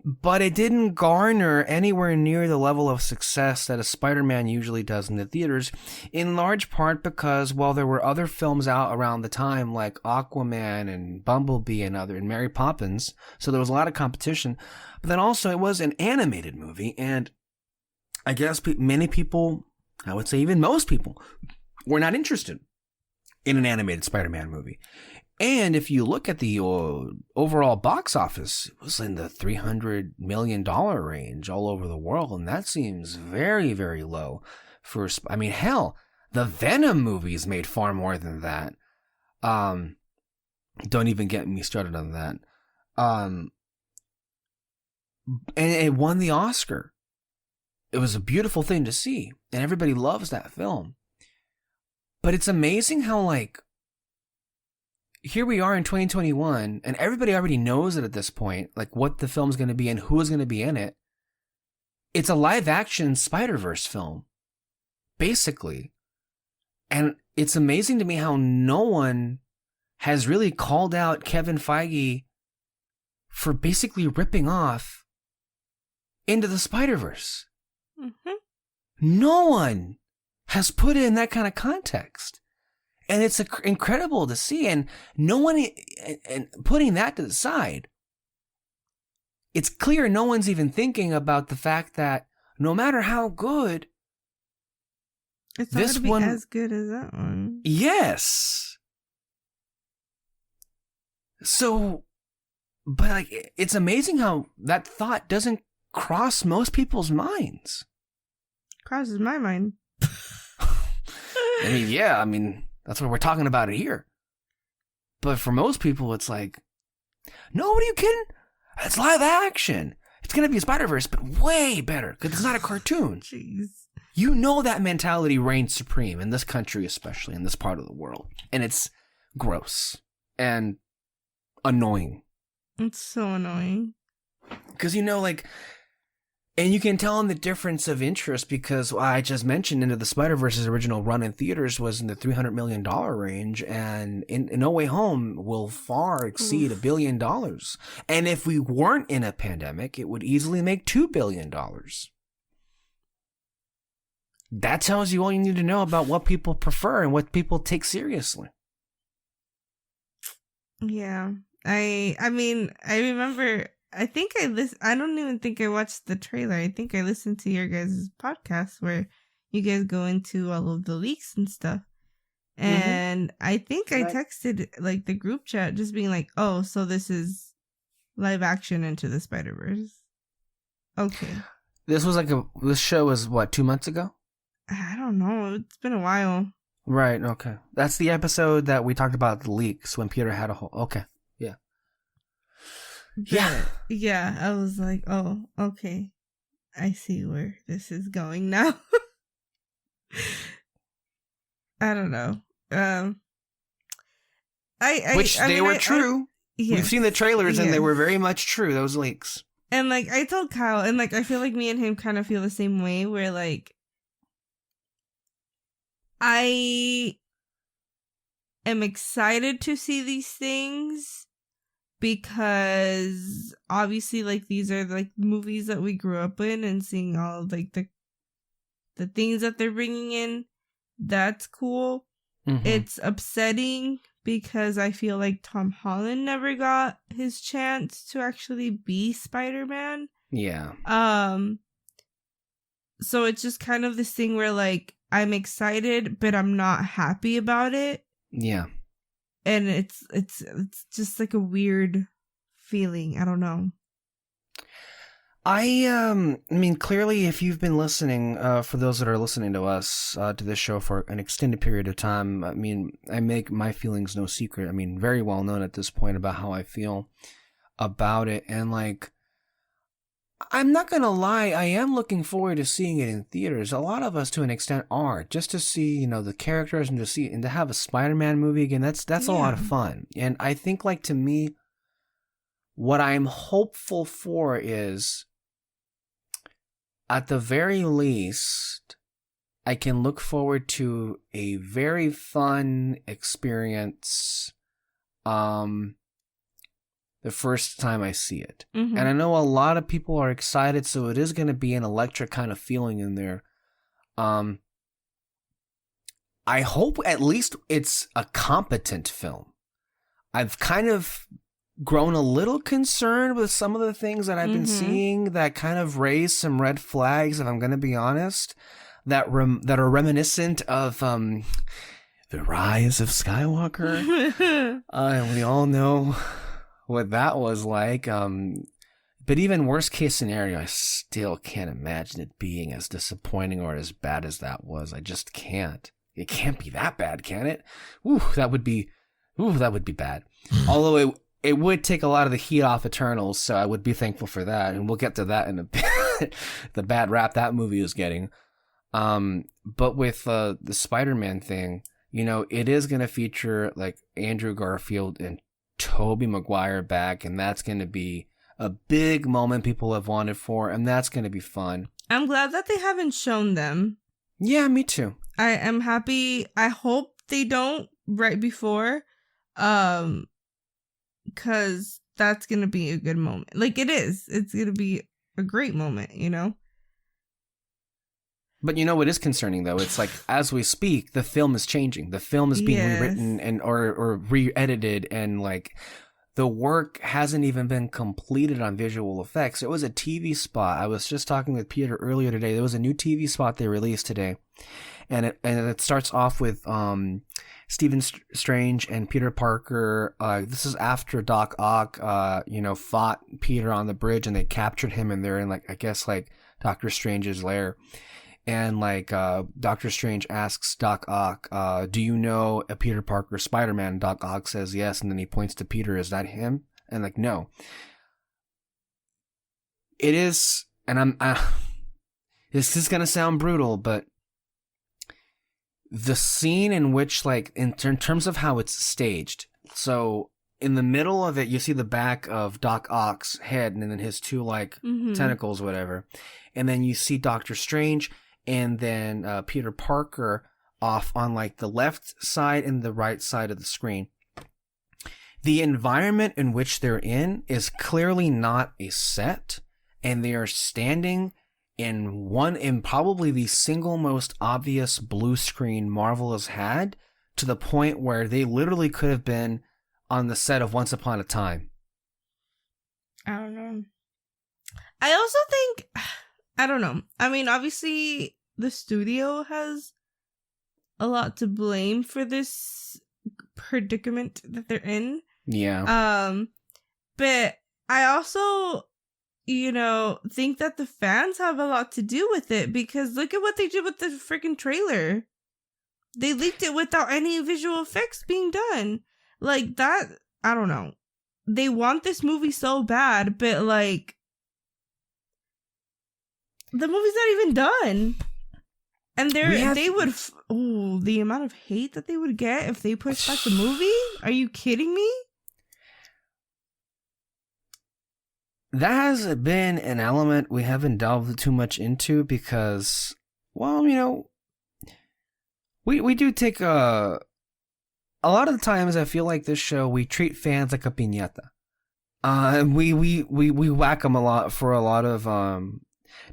But it didn't garner anywhere near the level of success that a Spider-Man usually does in the theaters, in large part because, while there were other films out around the time, like Aquaman and Bumblebee and Mary Poppins, so there was a lot of competition, but then also it was an animated movie, and I guess many people, I would say even most people, were not interested in an animated Spider-Man movie. And if you look at the overall box office, it was in the $300 million range all over the world. And that seems very, very low for, hell, the Venom movies made far more than that. Don't even get me started on that. And it won the Oscar. It was a beautiful thing to see. And everybody loves that film. But it's amazing how, here we are in 2021, and everybody already knows it at this point, what the film's going to be and who is going to be in it. It's a live-action Spider-Verse film, basically. And it's amazing to me how no one has really called out Kevin Feige for basically ripping off Into the Spider-Verse. Mm-hmm. No one has put it in that kind of context. And it's incredible to see, and no one, and putting that to the side, it's clear no one's even thinking about the fact that no matter how good, it's not going to be as good as that one. Yes. So, but it's amazing how that thought doesn't cross most people's minds. Crosses my mind. That's what we're talking about it here. But for most people, it's like, no, what are you kidding? It's live action. It's going to be a Spider-Verse, but way better, because it's not a cartoon. Jeez. That mentality reigns supreme in this country, especially in this part of the world. And it's gross and annoying. It's so annoying. Because, and you can tell in the difference of interest, because I just mentioned Into the Spider-Verse's original run in theaters was in the $300 million range, and in No Way Home will far exceed $1 billion. And if we weren't in a pandemic, it would easily make $2 billion. That tells you all you need to know about what people prefer and what people take seriously. Yeah. I remember, I think I don't even think I watched the trailer. I think I listened to your guys' podcast where you guys go into all of the leaks and stuff. And I think I texted the group chat just being like, oh, so this is live action Into the Spider-Verse. Okay. This show was what, 2 months ago? I don't know. It's been a while. Right. Okay. That's the episode that we talked about the leaks when Peter had a whole. Okay. Yeah. But, yeah. I was like, oh, okay. I see where this is going now. I don't know. They were true. Yes, we've seen the trailers and they were very much true, those leaks. And I told Kyle, and I feel like me and him kind of feel the same way, where I am excited to see these things because obviously these are movies that we grew up in, and seeing all of, the things that they're bringing in, that's cool. Mm-hmm. It's upsetting because I feel like Tom Holland never got his chance to actually be Spider-Man. Yeah. So it's just kind of this thing where like I'm excited, but I'm not happy about it. Yeah. And it's just like a weird feeling. I don't know. I mean, clearly, if you've been listening, for those that are listening to us, to this show for an extended period of time, I mean, I make my feelings no secret. I mean, very well known at this point about how I feel about it. And like, I'm not going to lie, I am looking forward to seeing it in theaters. A lot of us, to an extent, are. Just to see, you know, the characters and to see, and to have a Spider-Man movie again, that's a lot of fun. And I think, like, to me, what I'm hopeful for is, at the very least, I can look forward to a very fun experience the first time I see it. Mm-hmm. And I know a lot of people are excited, so it is going to be an electric kind of feeling in there. I hope at least it's a competent film. I've kind of grown a little concerned with some of the things that I've been seeing that kind of raise some red flags, if I'm going to be honest, that are reminiscent of the rise of Skywalker. And we all know what that was like. But even worst case scenario, I still can't imagine it being as disappointing or as bad as that was. I just can't. It can't be that bad, can it? That would be bad. Although it would take a lot of the heat off Eternals, so I would be thankful for that, and we'll get to that in a bit. The bad rap that movie is getting. But with the Spider-Man thing, you know, it is going to feature like Andrew Garfield and Tobey Maguire back, and that's going to be a big moment people have wanted for, and that's going to be fun. I'm glad that they haven't shown them. Yeah, me too. I am happy. I hope they don't right before. Because that's going to be a good moment. Like, it is. It's going to be a great moment, you know? But you know what is concerning, though? It's like, as we speak, the film is changing. The film is being rewritten and or re-edited, and, like, the work hasn't even been completed on visual effects. It was a TV spot. I was just talking with Peter earlier today. There was a new TV spot they released today. And it starts off with Stephen Strange and Peter Parker. This is after Doc Ock, fought Peter on the bridge, and they captured him, and they're in, like, I guess, like, Doctor Strange's lair. And, like, Doctor Strange asks Doc Ock, do you know a Peter Parker Spider-Man? And Doc Ock says yes, and then he points to Peter, is that him? And, like, no. It is, and this is gonna sound brutal, but the scene in which, like, in terms of how it's staged, so in the middle of it, you see the back of Doc Ock's head, and then his two, like, tentacles, whatever. And then you see Doctor Strange, and then Peter Parker off on, like, the left side and the right side of the screen. The environment in which they're in is clearly not a set, and they are standing in probably the single most obvious blue screen Marvel has had, to the point where they literally could have been on the set of Once Upon a Time. I don't know. I also think, I don't know. I mean, obviously the studio has a lot to blame for this predicament that they're in. Yeah. But I also, think that the fans have a lot to do with it, because look at what they did with the freaking trailer. They leaked it without any visual effects being done. Like, that, I don't know. They want this movie so bad, but, like, the movie's not even done. And the amount of hate that they would get if they pushed back the movie? Are you kidding me? That has been an element we haven't delved too much into because, well, we do take a lot of the times I feel like this show, we treat fans like a piñata. We whack them a lot for a lot of,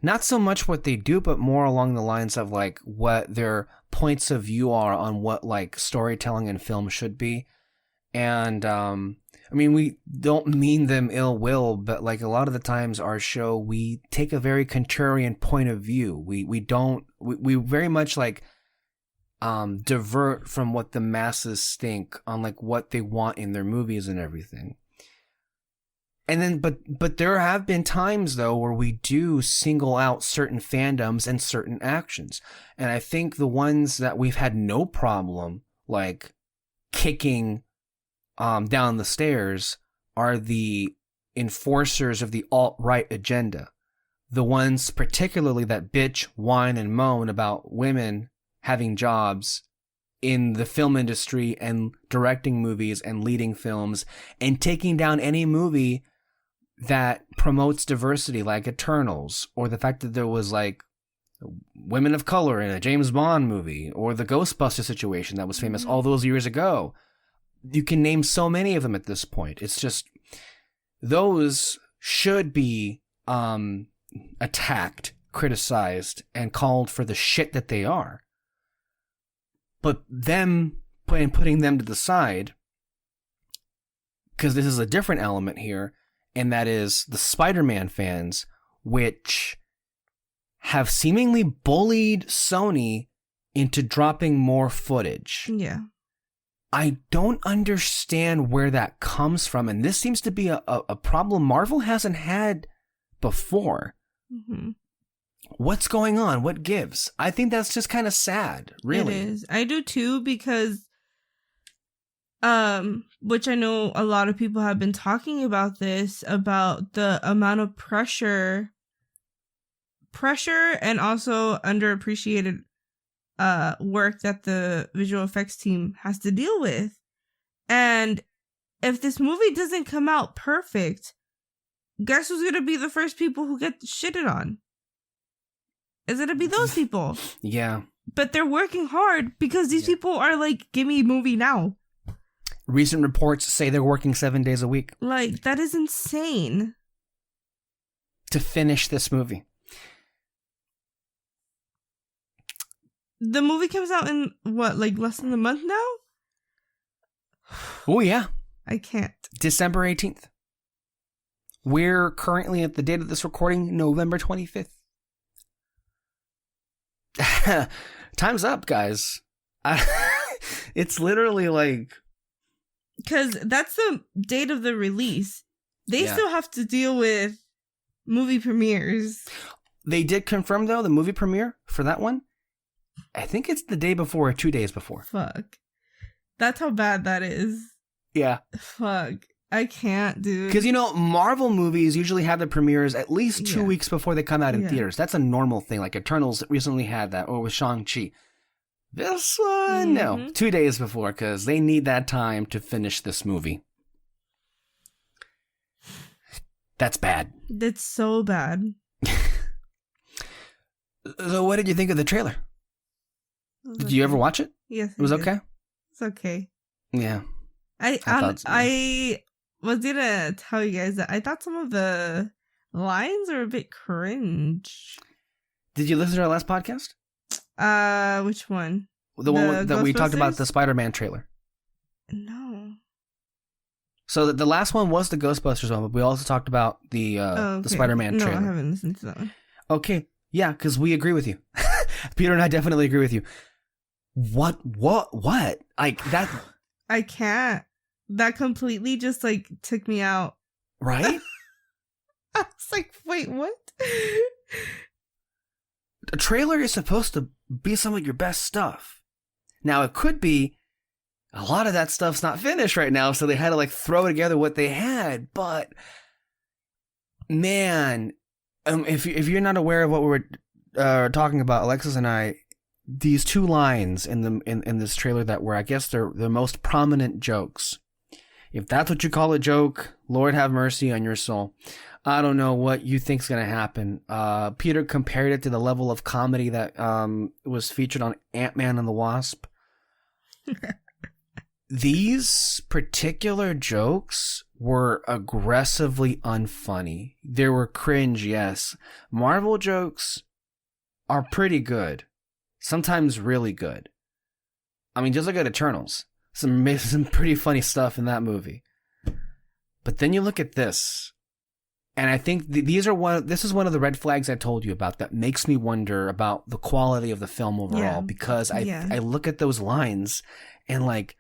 not so much what they do, but more along the lines of, like, what their points of view are on what, like, storytelling and film should be. And I mean, we don't mean them ill will, but like a lot of the times our show, we take a very contrarian point of view. We very much like divert from what the masses think on like what they want in their movies and everything. And then, but there have been times though where we do single out certain fandoms and certain actions. And I think the ones that we've had no problem like kicking down the stairs are the enforcers of the alt-right agenda. The ones particularly that bitch, whine, and moan about women having jobs in the film industry and directing movies and leading films and taking down any movie that promotes diversity like Eternals, or the fact that there was like women of color in a James Bond movie, or the Ghostbuster situation that was famous all those years ago. You can name so many of them at this point. It's just, those should be attacked, criticized, and called for the shit that they are. But them putting them to the side, because this is a different element here, and that is the Spider-Man fans, which have seemingly bullied Sony into dropping more footage. Yeah. I don't understand where that comes from, and this seems to be a problem Marvel hasn't had before. Mm-hmm. What's going on? What gives? I think that's just kind of sad, really. It is. I do too, because which I know a lot of people have been talking about this, about the amount of pressure and also underappreciated work that the visual effects team has to deal with. And if this movie doesn't come out perfect, guess who's gonna be the first people who get shitted on? Is it gonna be those people? Yeah. But they're working hard because these people are like, give me a movie now. Recent reports say they're working 7 days a week. Like, that is insane. To finish this movie. The movie comes out in, what, like less than a month now? Oh, yeah. I can't. December 18th. We're currently, at the date of this recording, November 25th. Time's up, guys. It's literally like... Because that's the date of the release. They still have to deal with movie premieres. They did confirm, though, the movie premiere for that one. I think it's the day before or 2 days before. Fuck. That's how bad that is. Yeah. Fuck. I can't, dude. Because, you know, Marvel movies usually have the premieres at least 2 weeks before they come out in theaters. That's a normal thing. Like Eternals recently had that, or with Shang-Chi. This one, no. 2 days before, because they need that time to finish this movie. That's bad. That's so bad. So what did you think of the trailer? Did you ever watch it? Yes. It was okay? It's okay. Yeah. I was gonna tell you guys that I thought some of the lines are a bit cringe. Did you listen to our last podcast? Which one? The one that we talked about, the Spider-Man trailer. No. So the last one was the Ghostbusters one, but we also talked about the Spider-Man trailer. No, I haven't listened to that one. Okay, yeah, because we agree with you. Peter and I definitely agree with you. What? Like that? I can't. That completely just like took me out. Right? I was like, wait, what? A trailer is supposed to be some of your best stuff. Now, it could be a lot of that stuff's not finished right now, so they had to like throw together what they had. But man, if you're not aware of what we're talking about, Alexys and I, these two lines in this trailer that were, I guess, they're the most prominent jokes. If that's what you call a joke, Lord have mercy on your soul. I don't know what you think's gonna happen. Peter compared it to the level of comedy that was featured on Ant-Man and the Wasp. These particular jokes were aggressively unfunny. They were cringe, yes. Marvel jokes are pretty good. Sometimes really good. I mean, just look at Eternals. some pretty funny stuff in that movie. But then you look at this, and I think this is one of the red flags I told you about that makes me wonder about the quality of the film overall, because I look at those lines and like,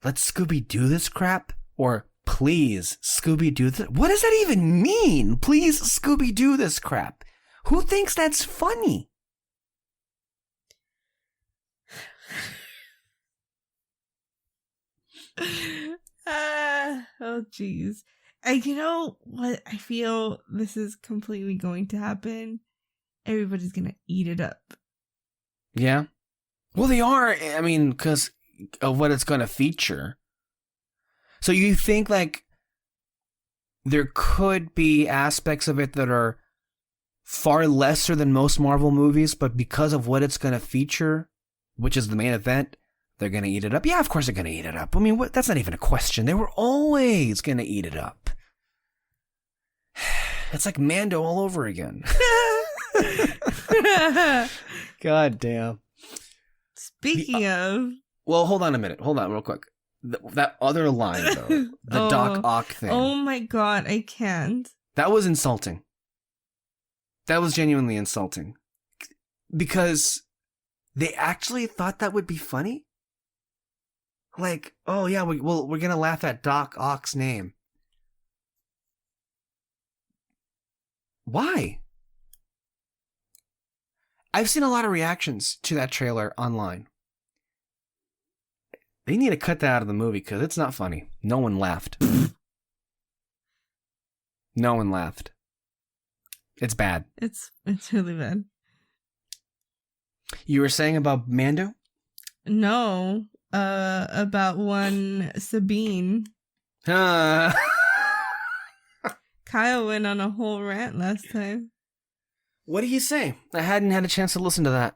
let's Scooby-Doo this crap, or please Scooby-Doo this. What does that even mean? Please Scooby-Doo this crap. Who thinks that's funny? Oh jeez. You know what? I feel this is completely going to happen. Everybody's gonna eat it up. Yeah. Well, they are. I mean, because of what it's going to feature. So you think like there could be aspects of it that are far lesser than most Marvel movies, but because of what it's going to feature, which is the main event, they're going to eat it up. Yeah, of course they're going to eat it up. I mean, that's not even a question. They were always going to eat it up. It's like Mando all over again. God damn. Speaking of... Well, hold on a minute. Hold on real quick. That other line, though. The Doc Ock thing. Oh my god, I can't. That was insulting. That was genuinely insulting. Because they actually thought that would be funny? Like, oh yeah, we're going to laugh at Doc Ock's name. Why? I've seen a lot of reactions to that trailer online. They need to cut that out of the movie because it's not funny. No one laughed. No one laughed. It's bad. It's really bad. You were saying about Mando? No, about one Sabine. Kyle went on a whole rant last time. What did he say? I hadn't had a chance to listen to that.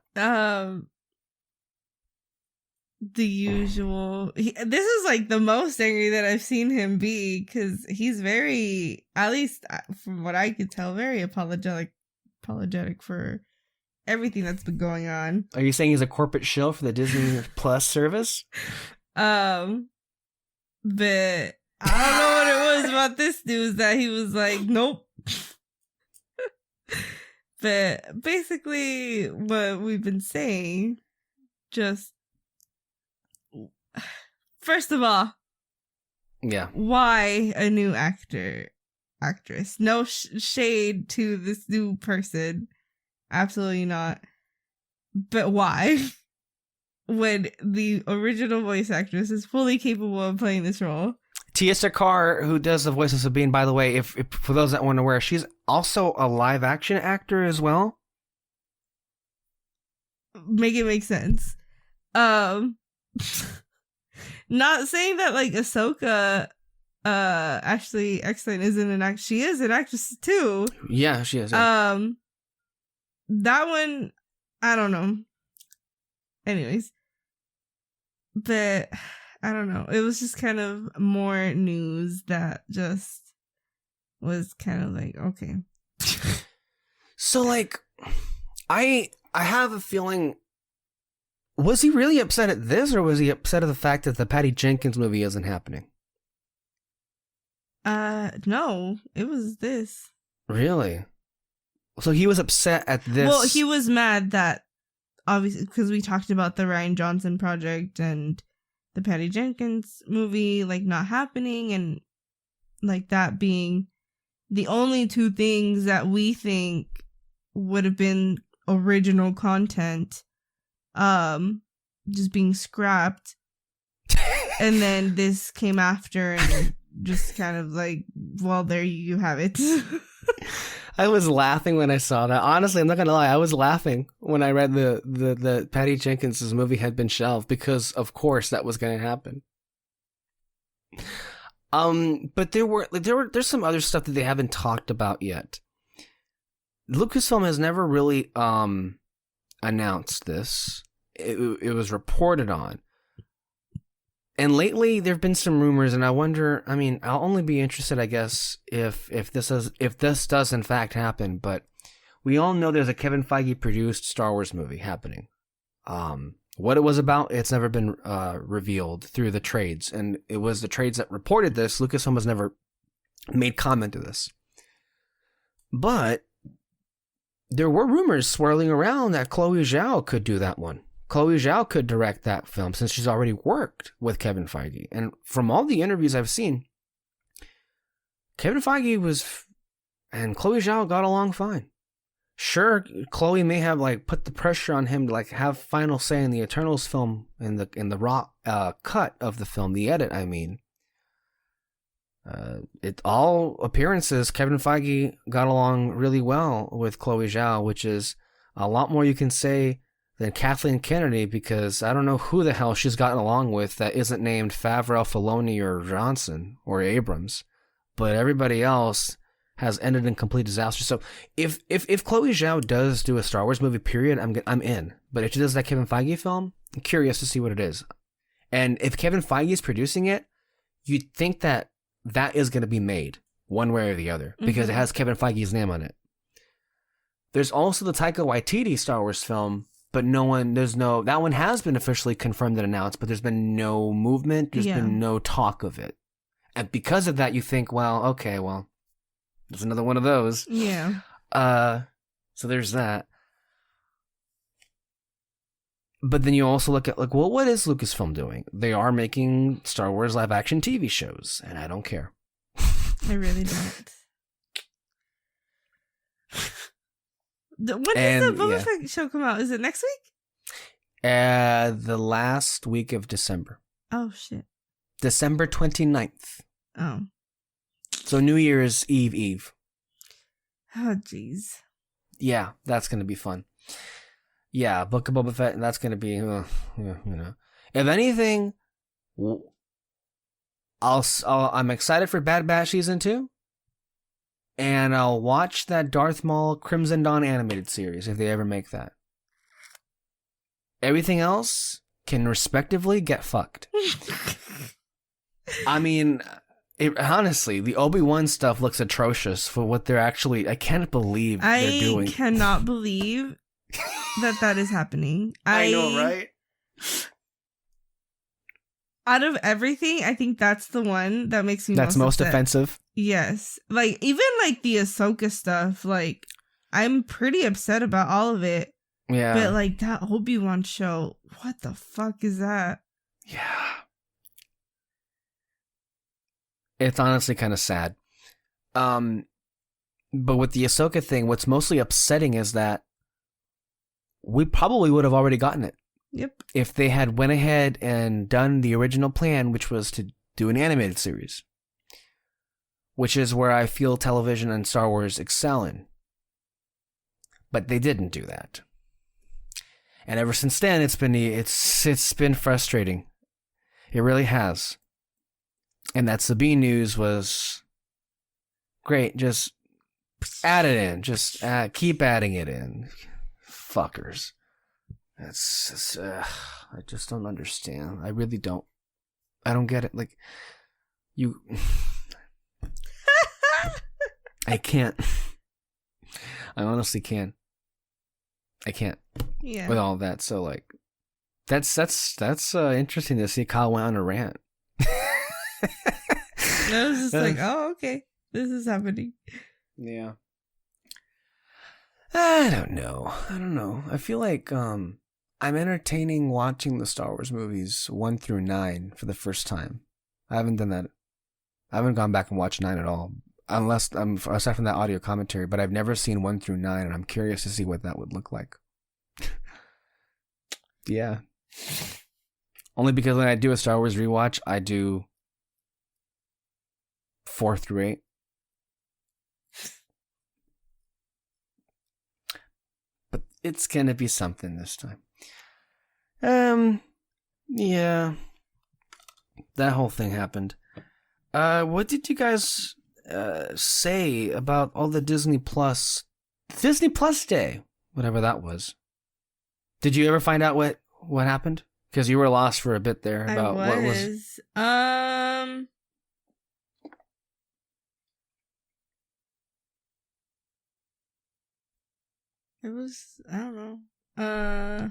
The usual. This is like the most angry that I've seen him be, because he's very, at least from what I could tell, very apologetic for everything that's been going on. Are you saying he's a corporate shill for the Disney Plus service? But I don't know what it was about this news that he was like, nope. But basically what we've been saying, just first of all, yeah, why a new actress? No shade to this new person, absolutely not. But why? When the original voice actress is fully capable of playing this role. Tia Sakar, who does the voice of Sabine, by the way, if for those that weren't aware, she's also a live action actor as well. Make it make sense. Not saying that like Ahsoka, Ashley Eckstein isn't an actress. She is an actress too. Yeah, she is. Yeah. That one, I don't know. Anyways, but I don't know. It was just kind of more news that just was kind of like, okay. So like, I have a feeling, was he really upset at this, or was he upset at the fact that the Patty Jenkins movie isn't happening? No, it was this. Really? So he was upset at this. Well, he was mad that, obviously, because we talked about the Rian Johnson project and the Patty Jenkins movie, like, not happening, and, like, that being the only two things that we think would have been original content, just being scrapped. And then this came after and just kind of like, well, there you have it. I was laughing when I saw that. Honestly, I'm not gonna lie. I was laughing when I read the Patty Jenkins' movie had been shelved, because of course that was gonna happen. But there's some other stuff that they haven't talked about yet. Lucasfilm has never really announced this. It was reported on. And lately, there have been some rumors, and I wonder. I mean, I'll only be interested, I guess, if this does in fact happen. But we all know there's a Kevin Feige produced Star Wars movie happening. What it was about, it's never been revealed through the trades. And it was the trades that reported this. Lucasfilm has never made comment to this. But there were rumors swirling around that Chloe Zhao could do that one. Chloe Zhao could direct that film since she's already worked with Kevin Feige. And from all the interviews I've seen, Kevin Feige and Chloe Zhao got along fine. Sure, Chloe may have like put the pressure on him to like have final say in the Eternals film, in the raw cut of the film, the edit. I mean, it all appearances Kevin Feige got along really well with Chloe Zhao, which is a lot more you can say than Kathleen Kennedy, because I don't know who the hell she's gotten along with that isn't named Favreau, Filoni, or Johnson or Abrams, but everybody else has ended in complete disaster. So if Chloe Zhao does do a Star Wars movie, period, I'm in. But if she does that Kevin Feige film, I'm curious to see what it is. And if Kevin Feige is producing it, you'd think that is going to be made one way or the other, because it has Kevin Feige's name on it. There's also the Taika Waititi Star Wars film, but that one has been officially confirmed and announced, but there's been no movement. There's been no talk of it. And because of that, you think, well, okay, well, there's another one of those. Yeah. So there's that. But then you also look at, like, well, what is Lucasfilm doing? They are making Star Wars live action TV shows, and I don't care. I really don't. When does the Boba Fett show come out? Is it next week? The last week of December. Oh, shit. December 29th. Oh. So New Year's Eve. Oh, jeez. Yeah, that's going to be fun. Yeah, Book of Boba Fett, that's going to be, If anything, I'm excited for Bad Batch Season 2. And I'll watch that Darth Maul Crimson Dawn animated series if they ever make that. Everything else can respectively get fucked. I mean, honestly, the Obi-Wan stuff looks atrocious for what they're actually... I can't believe they're doing. I cannot believe that is happening. I know, right? Out of everything, I think that's the one that makes me most offensive. Yes. Like, even like the Ahsoka stuff, like, I'm pretty upset about all of it. Yeah. But like that Obi-Wan show, what the fuck is that? Yeah. It's honestly kind of sad. But with the Ahsoka thing, what's mostly upsetting is that we probably would have already gotten it. Yep. If they had went ahead and done the original plan, which was to do an animated series, which is where I feel television and Star Wars excel in. But they didn't do that. And ever since then, it's been frustrating. It really has. And that Sabine news was great. Just add it in. Just keep adding it in. Fuckers. I just don't understand. I really don't. I don't get it. Like, you... I can't. I honestly can't. I can't. Yeah. With all that. So, like, that's interesting to see Kyle went on a rant. I was just like, oh, okay. This is happening. Yeah. I don't know. I feel like I'm entertaining watching the Star Wars movies 1 through 9 for the first time. I haven't done that. I haven't gone back and watched 9 at all. Aside from that audio commentary, but I've never seen 1 through 9, and I'm curious to see what that would look like. Yeah. Only because when I do a Star Wars rewatch, I do 4 through 8. But it's gonna be something this time. Yeah. That whole thing happened. What did you guys say about all the Disney Plus Day, whatever that was? Did you ever find out what happened? Because you were lost for a bit there about what was. It was, I don't know.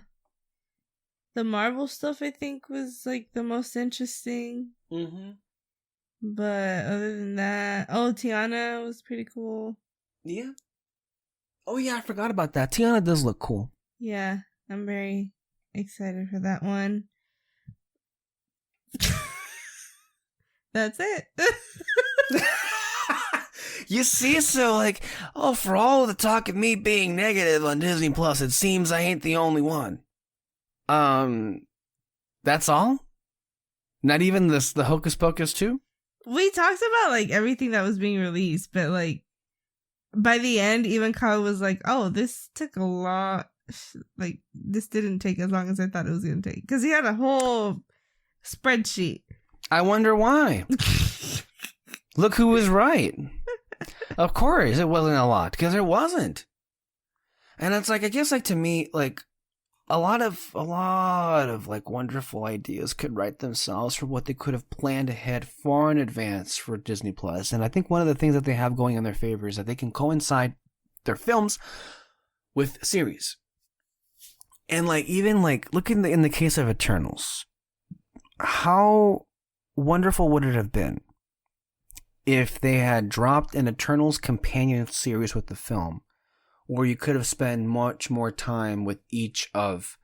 The Marvel stuff, I think, was like the most interesting. Mm-hmm. But other than that, Tiana was pretty cool. Yeah. Oh yeah, I forgot about that. Tiana does look cool. Yeah, I'm very excited for that one. That's it. You see, so like, for all the talk of me being negative on Disney Plus, it seems I ain't the only one. That's all? Not even the Hocus Pocus too? We talked about like everything that was being released, but like by the end, even Kyle was like, "Oh, this took a lot. Like this didn't take as long as I thought it was gonna take," because he had a whole spreadsheet. I wonder why. Look who was right. Of course, it wasn't a lot, because it wasn't. And it's like, I guess, like, to me, like, a lot of like wonderful ideas could write themselves for what they could have planned ahead far in advance for Disney Plus. And I think one of the things that they have going in their favor is that they can coincide their films with series. And like, even like, look in the case of Eternals, how wonderful would it have been if they had dropped an Eternals companion series with the film, where you could have spent much more time with each of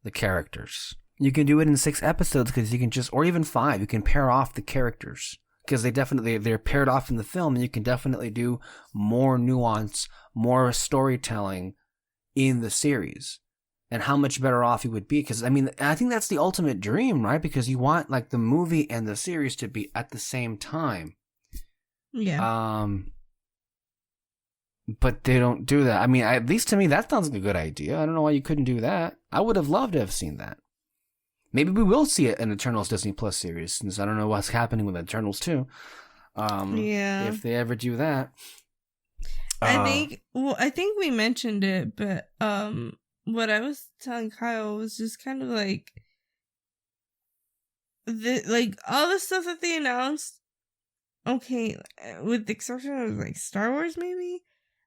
the characters. You can do it in 6 episodes, because you can just, or even 5, you can pair off the characters, because they're paired off in the film, and you can definitely do more nuance, more storytelling in the series. And how much better off you would be, because I mean, I think that's the ultimate dream, right? Because you want like the movie and the series to be at the same time. Yeah. But they don't do that. I mean, at least to me, that sounds like a good idea. I don't know why you couldn't do that. I would have loved to have seen that. Maybe we will see it in Eternals Disney Plus series, since I don't know what's happening with Eternals too. Yeah. If they ever do that. I think we mentioned it, but what I was telling Kyle was just kind of like all the stuff that they announced. Okay, with the exception of like Star Wars, maybe,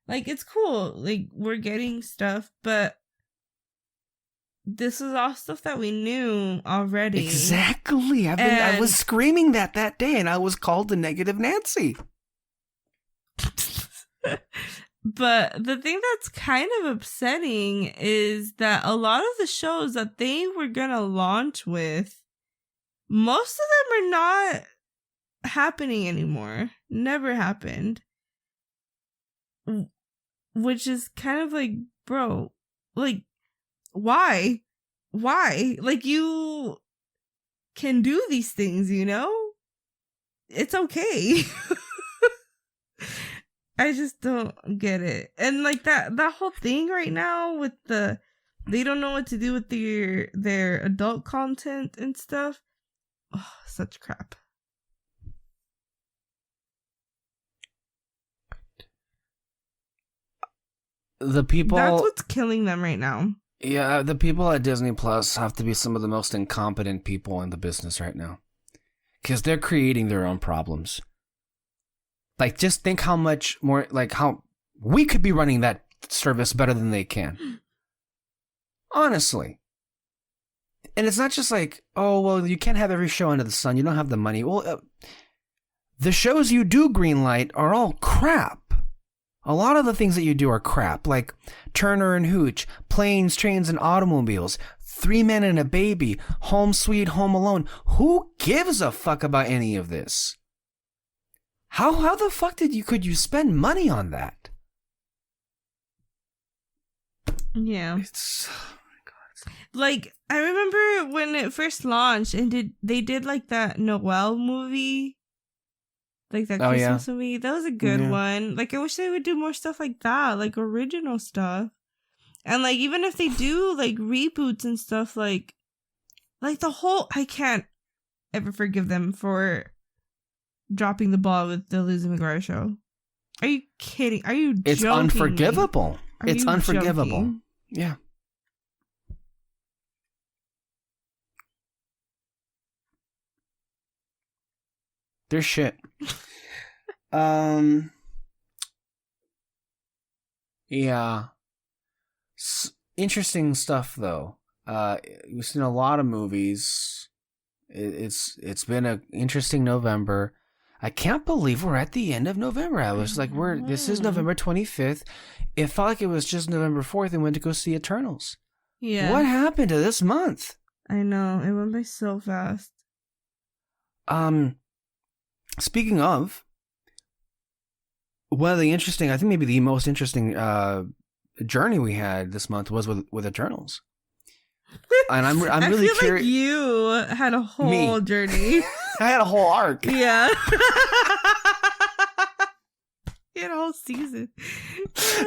like, it's cool. Like, we're getting stuff, but this is all stuff that we knew already. Exactly. I was screaming that day, and I was called the negative Nancy. But the thing that's kind of upsetting is that a lot of the shows that they were gonna launch with, most of them are not happening anymore. Never happened. Which is kind of like, bro, like, why? Like, you can do these things, you know? It's okay. I just don't get it. And like that whole thing right now with they don't know what to do with their adult content and stuff. Oh, such crap. The people, that's what's killing them right now. Yeah, the people at Disney Plus have to be some of the most incompetent people in the business right now, because they're creating their own problems. Like, just think how much more, like, how we could be running that service better than they can. Honestly. And it's not just like, oh, well, you can't have every show under the sun. You don't have the money. Well, the shows you do greenlight are all crap. A lot of the things that you do are crap, like Turner and Hooch, Planes, Trains, and Automobiles, 3 Men and a Baby, Home Sweet Home Alone. Who gives a fuck about any of this? How the fuck could you spend money on that? Yeah. It's, oh my God. Like, I remember when it first launched and they did like that Noel movie. Like that Christmas movie. That was a good one. Like, I wish they would do more stuff like that, like original stuff. And like, even if they do like reboots and stuff, like the whole, I can't ever forgive them for dropping the ball with the Lizzie McGuire show. Are you kidding? Are you joking? It's unforgivable. It's unforgivable. Joking? Yeah. They're shit. Yeah. Interesting stuff, though. We've seen a lot of movies. It's been an interesting November. I can't believe we're at the end of November. I was like, this is November 25th. It felt like it was just November 4th and went to go see Eternals. Yeah. What happened to this month? I know. It went by so fast. Speaking of, one of the interesting, I think maybe the most interesting journey we had this month was with Eternals. And I'm really curious. Like you had a whole journey. I had a whole arc. Yeah. You had a whole season.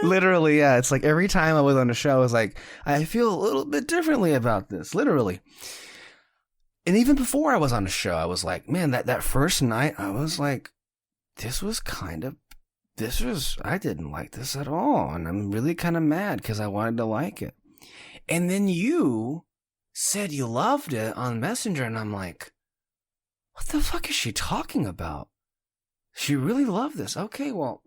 Literally, yeah. It's like every time I was on the show, I was like, I feel a little bit differently about this. Literally. And even before I was on the show, I was like, man, that first night, I was like, I didn't like this at all. And I'm really kind of mad because I wanted to like it. And then you said you loved it on Messenger, and I'm like, what the fuck is she talking about? She really loved this. Okay, well,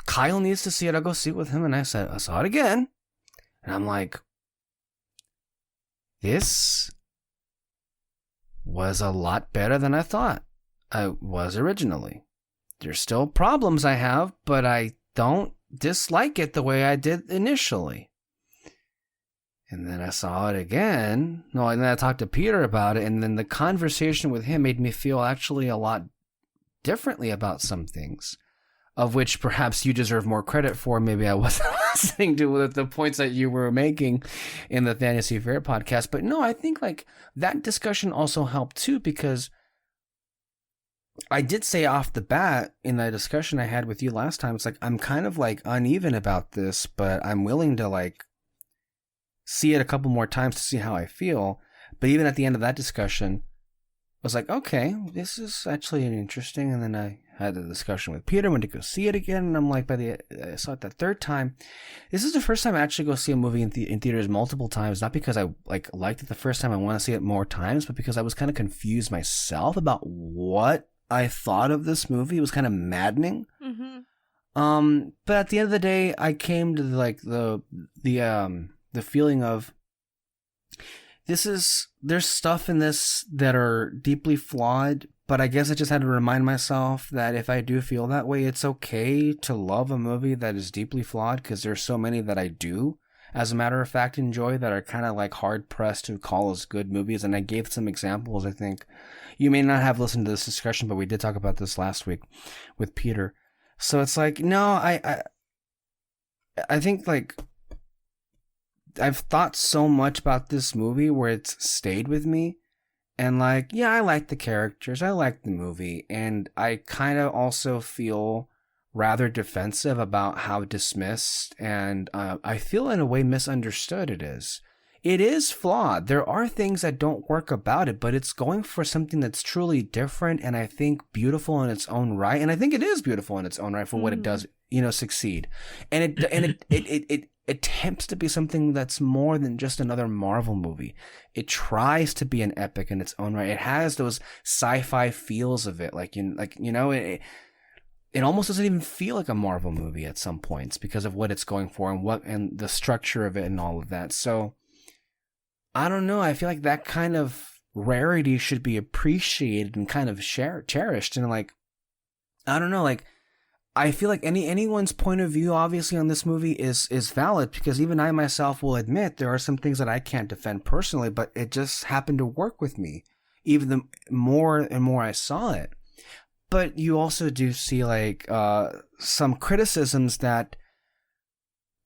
Kyle needs to see it. I'll go see it with him. And I saw it again. And I'm like, this was a lot better than I thought I was originally. There's still problems I have, but I don't dislike it the way I did initially. And then I saw it again. No, and then I talked to Peter about it, and then the conversation with him made me feel actually a lot differently about some things, of which perhaps you deserve more credit for. Maybe I wasn't listening to the points that you were making in the Fantasy Fair podcast. But no, I think like that discussion also helped too, because I did say off the bat in the discussion I had with you last time, it's like, I'm kind of like uneven about this, but I'm willing to like see it a couple more times to see how I feel. But even at the end of that discussion, I was like, okay, this is actually interesting. And then I had a discussion with Peter, went to go see it again, and I'm like, I saw it the third time. This is the first time I actually go see a movie in theaters multiple times, not because I liked it the first time, I want to see it more times, but because I was kind of confused myself about what I thought of this movie. It was kind of maddening. Mm-hmm. But at the end of the day, I came to like the feeling of there's stuff in this that are deeply flawed, but I guess I just had to remind myself that if I do feel that way, it's okay to love a movie that is deeply flawed, because there's so many that I do, as a matter of fact, enjoy, that are kind of like hard pressed to call as good movies. And I gave some examples. I think you may not have listened to this discussion, but we did talk about this last week with Peter. So it's like, no, I think like I've thought so much about this movie where it's stayed with me, and like, yeah, I like the characters, I like the movie, and I kind of also feel rather defensive about how dismissed and I feel in a way misunderstood it is. It is flawed. There are things that don't work about it, but it's going for something that's truly different and I think beautiful in its own right. And I think it is beautiful in its own right for what it does, succeed. And it attempts to be something that's more than just another Marvel movie. It tries to be an epic in its own right. It has those sci-fi feels of it, it almost doesn't even feel like a Marvel movie at some points because of what it's going for and the structure of it and all of that. So I don't know. I feel like that kind of rarity should be appreciated and kind of cherished. And like, I don't know, like, I feel like anyone's point of view, obviously, on this movie is valid, because even I myself will admit there are some things that I can't defend personally, but it just happened to work with me, even the more and more I saw it. But you also do see like some criticisms that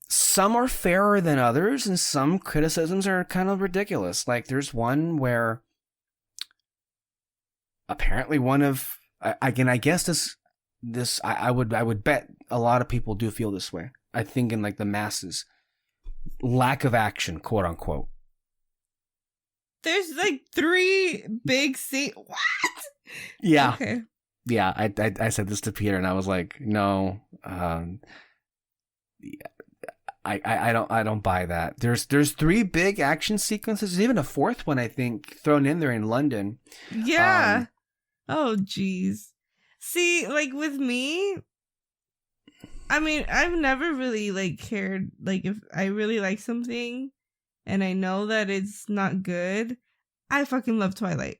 some are fairer than others, and some criticisms are kind of ridiculous. Like there's one where apparently I guess this I would bet a lot of people do feel this way. I think in like the masses, lack of action, quote unquote. There's like 3 big scenes. What? Yeah. Okay. Yeah, I said this to Peter, and I was like, no, I don't buy that. There's 3 big action sequences. There's even a 4th one, I think, thrown in there in London. Yeah. Oh, geez. See, like with me, I mean, I've never really like cared. Like if I really like something, and I know that it's not good, I fucking love Twilight.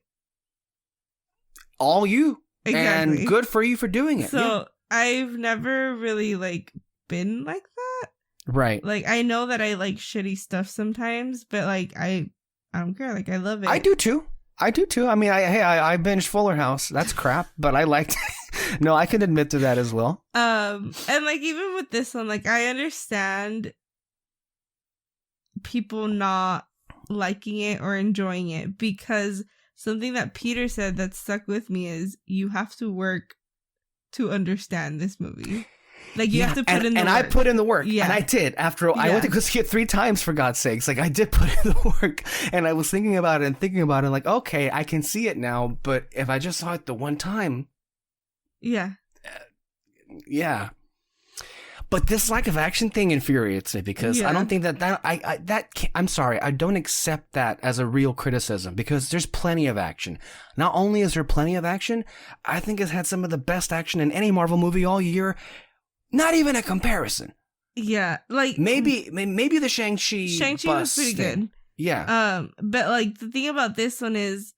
All you. Exactly. And good for you for doing it. So I've never really like been like that. Right. Like I know that I like shitty stuff sometimes, but like I don't care. Like I love it. I do too. I mean, I binged Fuller House. That's crap, but I liked it. No, I can admit to that as well. And like even with this one, like I understand people not liking it or enjoying it, because something that Peter said that stuck with me is you have to work to understand this movie. Like you have to put in the work. And I put in the work. Yeah. And I did. I went to go see it 3 times, for God's sakes. Like I did put in the work. And I was thinking about it, like, okay, I can see it now. But if I just saw it the one time. Yeah. Yeah. But this lack of action thing infuriates me, because I don't think I'm sorry, I don't accept that as a real criticism, because there's plenty of action. Not only is there plenty of action, I think it's had some of the best action in any Marvel movie all year. Not even a comparison. Yeah, like maybe the Shang-Chi was pretty good. Yeah. But like the thing about this one is,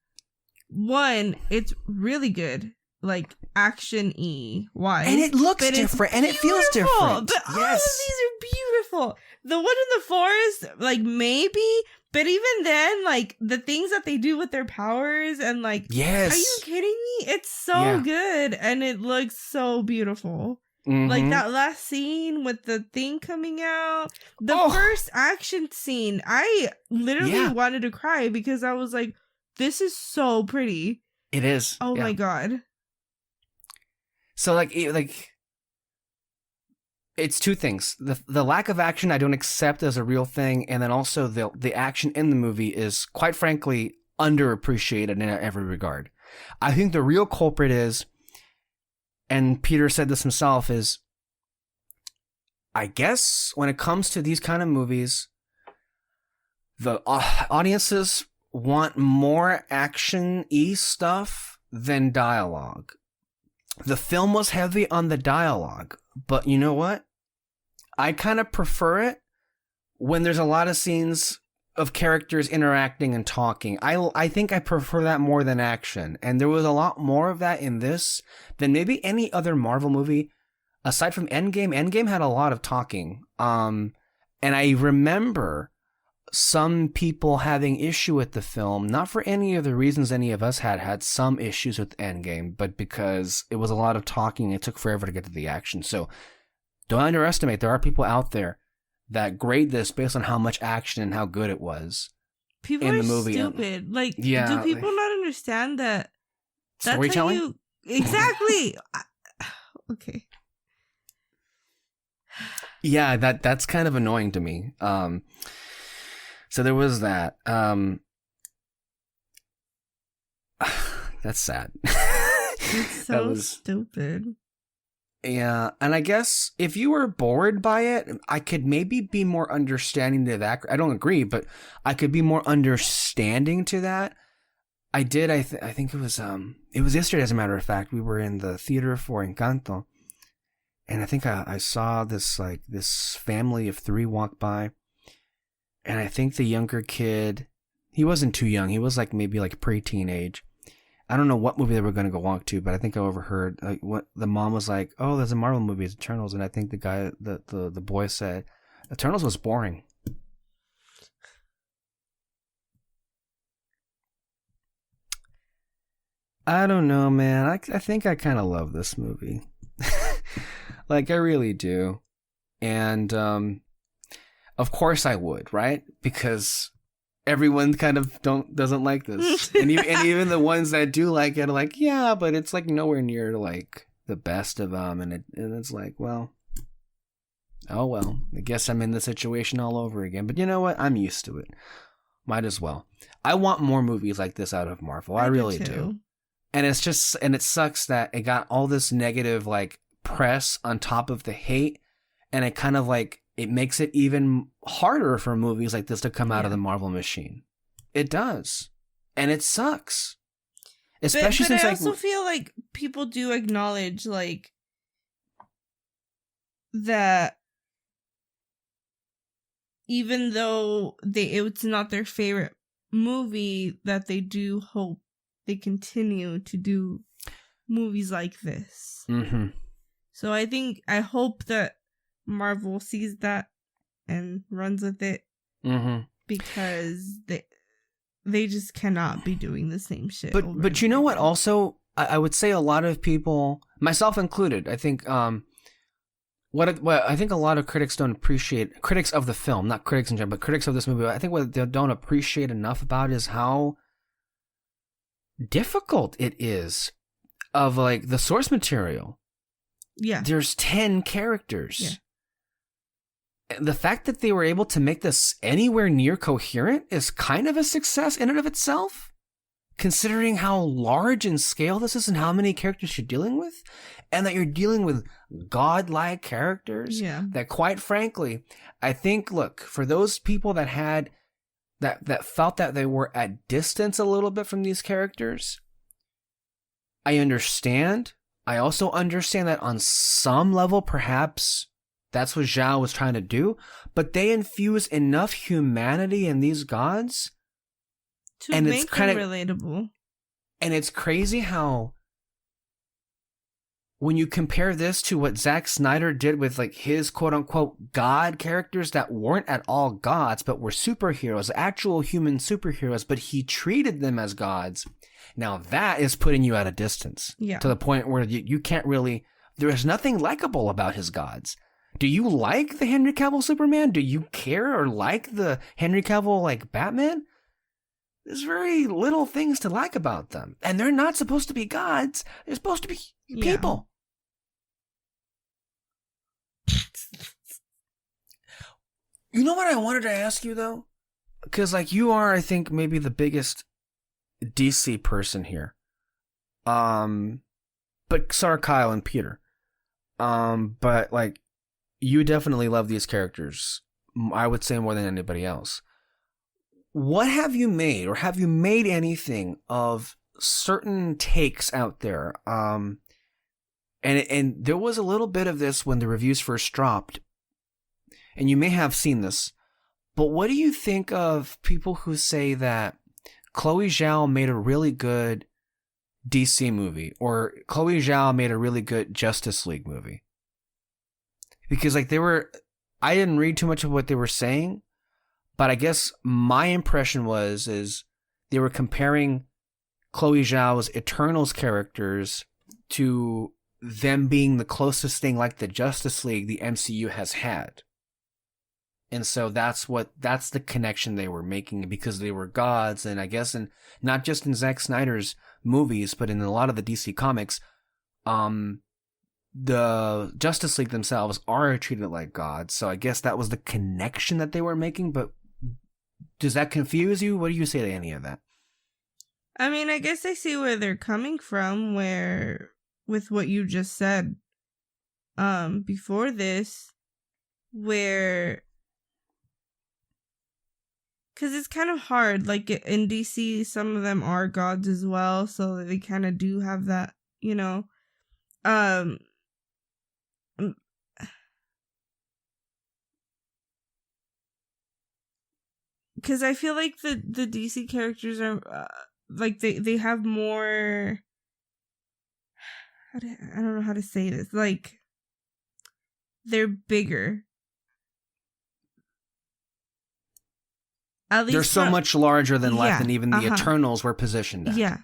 one, it's really good. Like action-y wise, and it looks different, and it feels different. But all of these are beautiful. The one in the forest, like maybe, but even then, like the things that they do with their powers, and like, yes, are you kidding me? It's so good, and it looks so beautiful. Mm-hmm. Like that last scene with the thing coming out, the first action scene, I literally wanted to cry, because I was like, this is so pretty. It is. Oh my God. So like it's two things. The lack of action I don't accept as a real thing, and then also the action in the movie is, quite frankly, underappreciated in every regard. I think the real culprit is, and Peter said this himself, is, I guess when it comes to these kind of movies, the audiences want more action-y stuff than dialogue. The film was heavy on the dialogue, but you know what? I kind of prefer it when there's a lot of scenes of characters interacting and talking. I think I prefer that more than action, and there was a lot more of that in this than maybe any other Marvel movie aside from Endgame. Endgame had a lot of talking, and I remember some people having issue with the film, not for any of the reasons any of us had some issues with Endgame, but because it was a lot of talking. It took forever to get to the action. So don't underestimate, there are people out there that grade this based on how much action and how good it was. People in the movie. Stupid. Like, do people not understand that? That's storytelling? Exactly. Okay. Yeah, that's kind of annoying to me. So there was that. That's sad. It's so stupid. Yeah, and I guess if you were bored by it, I could maybe be more understanding to that. I don't agree, but I could be more understanding to that. I did. I think it was yesterday, as a matter of fact. We were in the theater for Encanto, and I think I saw this family of 3 walk by. And I think the younger kid, he wasn't too young. He was maybe pre-teen age. I don't know what movie they were going to go walk to, but I think I overheard what the mom was like, "Oh, there's a Marvel movie, it's Eternals." And I think the boy said, "Eternals was boring." I don't know, man. I think I kind of love this movie. I really do. And of course I would, right? Because everyone kind of doesn't like this, and even the ones that do like it are like, yeah, but it's nowhere near the best of them, and it's well, oh well, I guess I'm in the situation all over again. But you know what? I'm used to it. Might as well. I want more movies like this out of Marvel. I really do. And it sucks that it got all this negative press on top of the hate, and it kind of it makes it even harder for movies like this to come out of the Marvel machine. It does. And it sucks. Especially but since I also feel like people do acknowledge that even though it's not their favorite movie, that they do hope they continue to do movies like this. Mm-hmm. So I hope that Marvel sees that and runs with it, because they just cannot be doing the same shit. But you know what? Also, I would say a lot of people, myself included, I think what I think a lot of critics don't appreciate, critics of the film, not critics in general, but critics of this movie, I think what they don't appreciate enough about is how difficult it is of like the source material. Yeah. There's 10 characters. Yeah. The fact that they were able to make this anywhere near coherent is kind of a success in and of itself, considering how large in scale this is and how many characters you're dealing with, and that you're dealing with godlike characters. Yeah. That, quite frankly, I think, look, for those people that had that felt that they were at distance a little bit from these characters, I understand. I also understand that on some level, perhaps that's what Zhao was trying to do, but they infuse enough humanity in these gods to and make it's kind them of relatable. And it's crazy how when you compare this to what Zack Snyder did with like his quote unquote god characters that weren't at all gods but were superheroes, actual human superheroes, but he treated them as gods. Now that is putting you at a distance. Yeah. To the point where you can't really, there is nothing likable about his gods. Do you like the Henry Cavill Superman? Do you care or like the Henry Cavill like Batman? There's very little things to like about them. And they're not supposed to be gods. They're supposed to be people. You know what I wanted to ask you though? Because like you are, I think, maybe the biggest DC person here. But sorry, Kyle and Peter. But like, you definitely love these characters, I would say, more than anybody else. What have you made, or have you made anything of certain takes out there? And there was a little bit of this when the reviews first dropped, and you may have seen this, but what do you think of people who say that Chloe Zhao made a really good DC movie, or Chloe Zhao made a really good Justice League movie? Because like I didn't read too much of what they were saying, but I guess my impression is they were comparing Chloe Zhao's Eternals characters to them being the closest thing like the Justice League the MCU has had. And so that's the connection they were making, because they were gods, and I guess not just in Zack Snyder's movies, but in a lot of the DC comics, the Justice League themselves are treated like gods. So I guess that was the connection that they were making. But does that confuse you? What do you say to any of that? I mean, I guess I see where they're coming from, where with what you just said before this, where, because it's kind of hard, like in DC some of them are gods as well, so they kind of do have that, you know, because I feel like the DC characters are like they have more, I don't know how to say this, like they're bigger. At least they're so much larger than life than even the Eternals were positioned at. Yeah,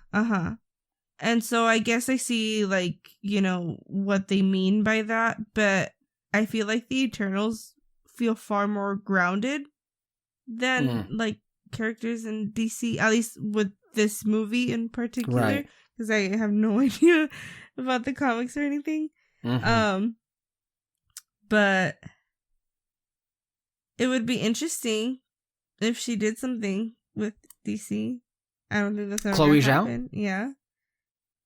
And so I guess I see, like, you know, what they mean by that, but I feel like the Eternals feel far more grounded than like characters in DC, at least with this movie in particular, because I have no idea about the comics or anything. But it would be interesting if she did something with DC. I don't think that's ever Chloe gonna Zhao? happen. Yeah.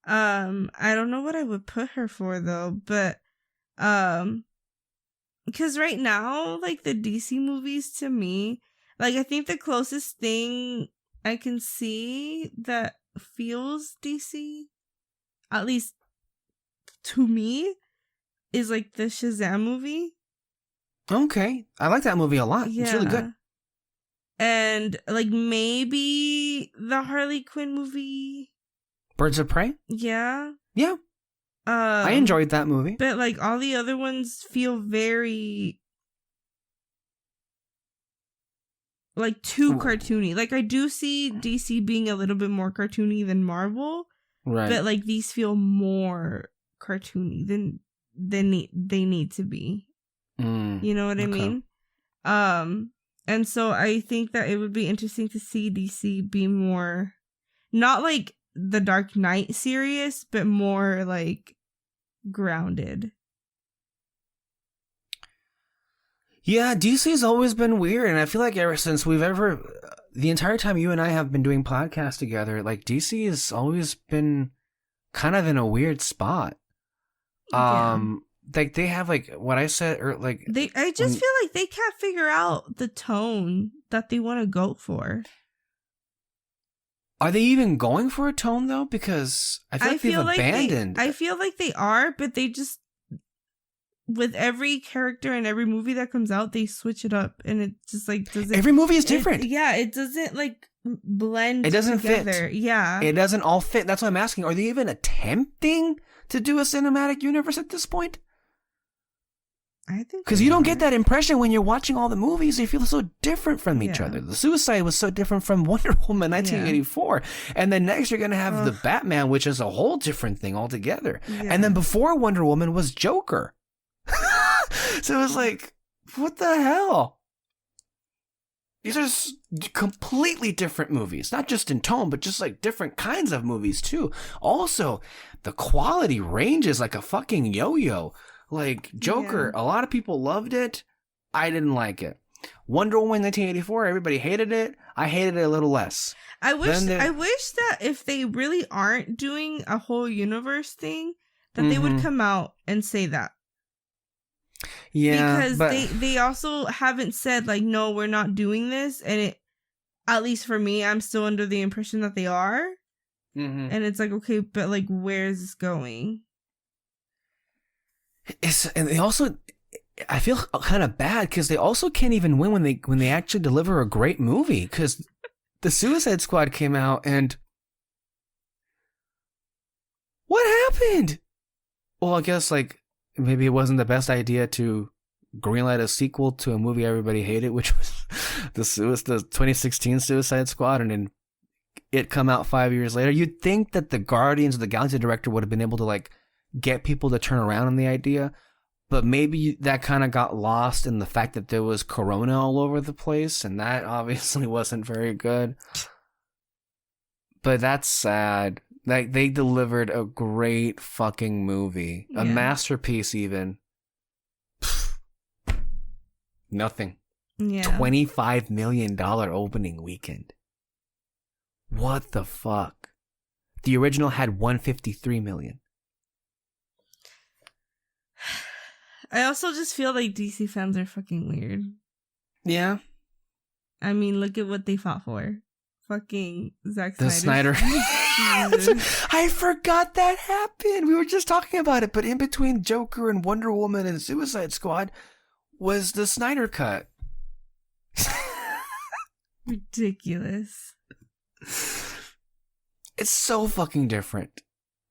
I don't know what I would put her for though, but because right now, like the DC movies to me, like I think the closest thing I can see that feels DC, at least to me, is like the Shazam movie. Okay, I like that movie a lot. Yeah. It's really good. And like maybe the Harley Quinn movie. Birds of Prey? Yeah. Yeah. I enjoyed that movie. But like all the other ones feel very like too cartoony. Like I do see DC being a little bit more cartoony than Marvel. Right. But like these feel more cartoony than they need to be. You know what I mean? And so I think that it would be interesting to see DC be more, not like the Dark Knight serious, but more like grounded. Yeah, DC's always been weird, and I feel like ever since the entire time you and I have been doing podcasts together, like DC has always been kind of in a weird spot. Like they have like what I said, or like I just feel like they can't figure out the tone that they want to go for. Are they even going for a tone though? Because I feel like they've abandoned. I feel like they are, but they just, with every character and every movie that comes out, they switch it up, and it just like doesn't. Every movie is different. It doesn't like blend. It doesn't together. fit. Yeah, it doesn't all fit. That's why I'm asking. Are they even attempting to do a cinematic universe at this point? I think because you don't get that impression when you're watching all the movies. They feel so different from each other. The Suicide was so different from Wonder Woman 1984, and then next you're gonna have the Batman, which is a whole different thing altogether. And then before Wonder Woman was Joker. So it was like, what the hell? These are completely different movies, not just in tone, but just like different kinds of movies too. Also, the quality ranges like a fucking yo-yo. Like, Joker, a lot of people loved it. I didn't like it. Wonder Woman 1984, everybody hated it. I hated it a little less. I wish that if they really aren't doing a whole universe thing, that they would come out and say that. Yeah. Because they also haven't said, like, no, we're not doing this. And it, at least for me, I'm still under the impression that they are. And it's like, okay, but like, where is this going? And they also, I feel kind of bad because they also can't even win when they actually deliver a great movie, because the Suicide Squad came out and what happened? Well, I guess like maybe it wasn't the best idea to greenlight a sequel to a movie everybody hated, which was the 2016 Suicide Squad, and then it come out 5 years later. You'd think that the Guardians of the Galaxy director would have been able to like get people to turn around on the idea, but maybe that kind of got lost in the fact that there was Corona all over the place, and that obviously wasn't very good. But that's sad. Like, they delivered a great fucking movie, a masterpiece even. Nothing. Yeah. $25 million opening weekend. What the fuck? The original had $153 million. I also just feel like DC fans are fucking weird. Yeah. I mean, look at what they fought for. Fucking Zack Snyder. The Snyder. I forgot that happened. We were just talking about it, but in between Joker and Wonder Woman and Suicide Squad was the Snyder Cut. Ridiculous. It's so fucking different.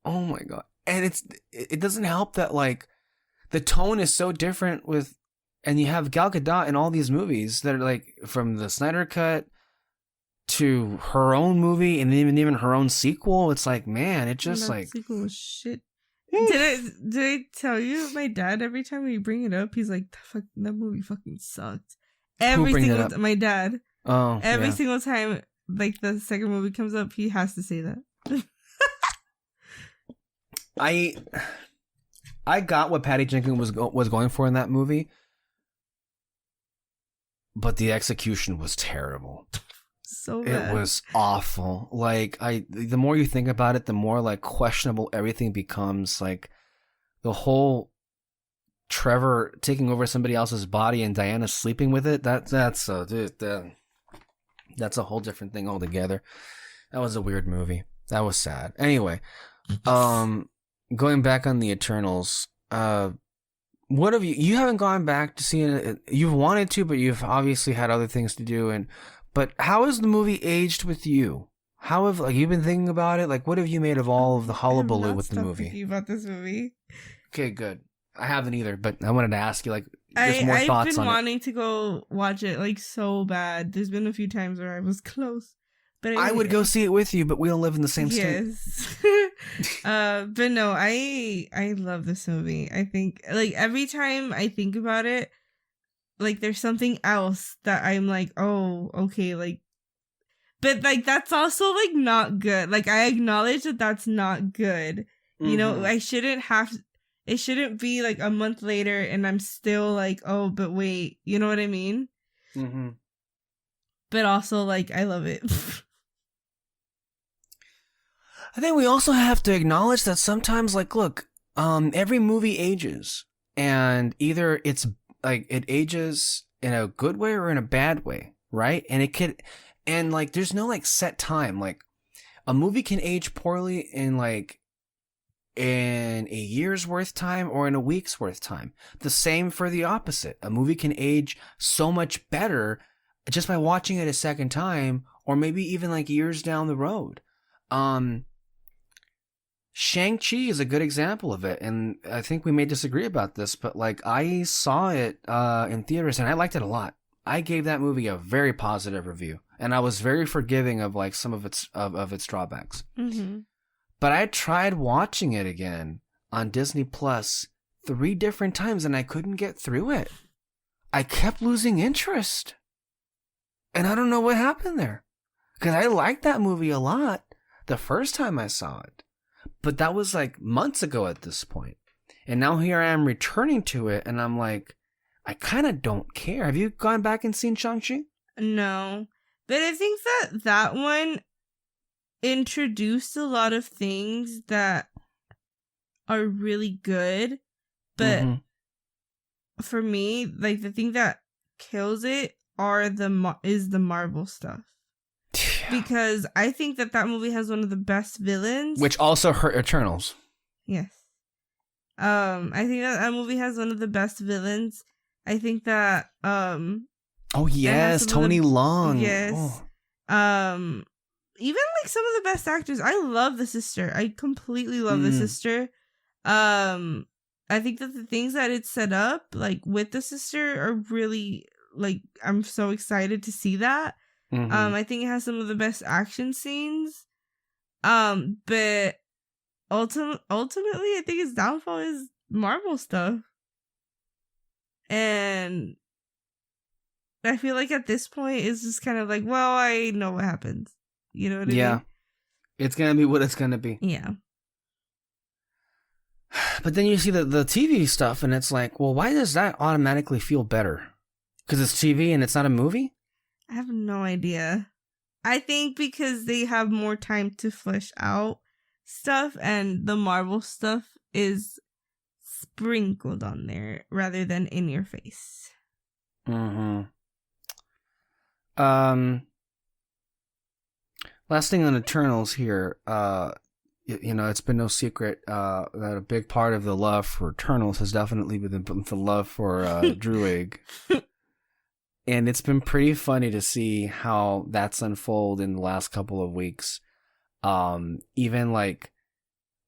Oh my god. And it doesn't help that like the tone is so different and you have Gal Gadot in all these movies that are like from the Snyder Cut to her own movie and even her own sequel. It's like, man, it just like sequel was shit. Did I tell you my dad, every time we bring it up, he's like, that movie fucking sucked. Every single my dad. Oh, every single time like the second movie comes up, he has to say that. I got what Patty Jenkins was going for in that movie, but the execution was terrible. So bad. It was awful. Like the more you think about it, the more like questionable everything becomes. Like the whole Trevor taking over somebody else's body and Diana sleeping with it. That's a whole different thing altogether. That was a weird movie. That was sad. Anyway, going back on the Eternals, what have you haven't gone back to seeing it? You've wanted to, but you've obviously had other things to do. But how has the movie aged with you? How have you been thinking about it? Like, what have you made of all of the hullabaloo with the movie? Thinking about this movie. Okay, good. I haven't either, but I wanted to ask you, like, just more thoughts on it. I've been wanting to go watch it, like, so bad. There's been a few times where I was close. But I would go see it with you, but we don't live in the same state. Yes. But no, I love this movie. I think, like, every time I think about it, like, there's something else that I'm like, oh, okay, like, but, like, that's also, like, not good. Like, I acknowledge that that's not good. You know, it shouldn't be, like, a month later and I'm still like, oh, but wait, you know what I mean? Mm-hmm. But also, like, I love it. I think we also have to acknowledge that sometimes, like, look, every movie ages, and either it's, like, it ages in a good way or in a bad way, right? And, like, there's no, like, set time. Like, a movie can age poorly in a year's worth time or in a week's worth time. The same for the opposite. A movie can age so much better just by watching it a second time, or maybe even, like, years down the road. Shang-Chi is a good example of it, and I think we may disagree about this, but, like, I saw it in theaters and I liked it a lot. I gave that movie a very positive review, and I was very forgiving of, like, some of its drawbacks. Mm-hmm. But I tried watching it again on Disney Plus 3 different times, and I couldn't get through it. I kept losing interest, and I don't know what happened there, because I liked that movie a lot the first time I saw it. But that was, like, months ago at this point. And now here I am returning to it, and I'm like, I kind of don't care. Have you gone back and seen Shang-Chi? No. But I think that one introduced a lot of things that are really good. But for me, like, the thing that kills it is the Marvel stuff. Because I think that movie has one of the best villains. Which also hurt Eternals. Yes. I think that movie has one of the best villains. I think that oh yes, Tony Leung. Yes. Oh. Even, like, some of the best actors. I love the sister. I completely love the sister. I think that the things that it's set up, like, with the sister are really, like, I'm so excited to see that. I think it has some of the best action scenes. But ultimately, I think its downfall is Marvel stuff. And I feel like at this point, it's just kind of like, well, I know what happens. You know what I mean? Yeah. It's going to be what it's going to be. Yeah. But then you see the TV stuff, and it's like, well, why does that automatically feel better? Because it's TV and it's not a movie? I have no idea. I think because they have more time to flesh out stuff, and the Marvel stuff is sprinkled on there rather than in your face. Last thing on Eternals here. You know, it's been no secret that a big part of the love for Eternals has definitely been the love for Druig. And it's been pretty funny to see how that's unfolded in the last couple of weeks. Even, like,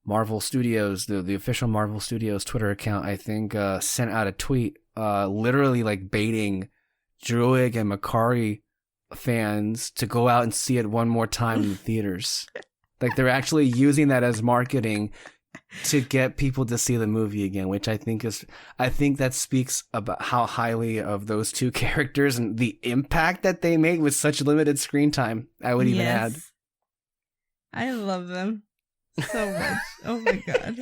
Marvel Studios, the official Marvel Studios Twitter account, I think, sent out a tweet literally, like, baiting Druig and Makari fans to go out and see it one more time in the theaters. Like, they're actually using that as marketing to get people to see the movie again, which I think that speaks about how highly of those two characters and the impact that they made with such limited screen time. I would even add. I love them so much. Oh my god.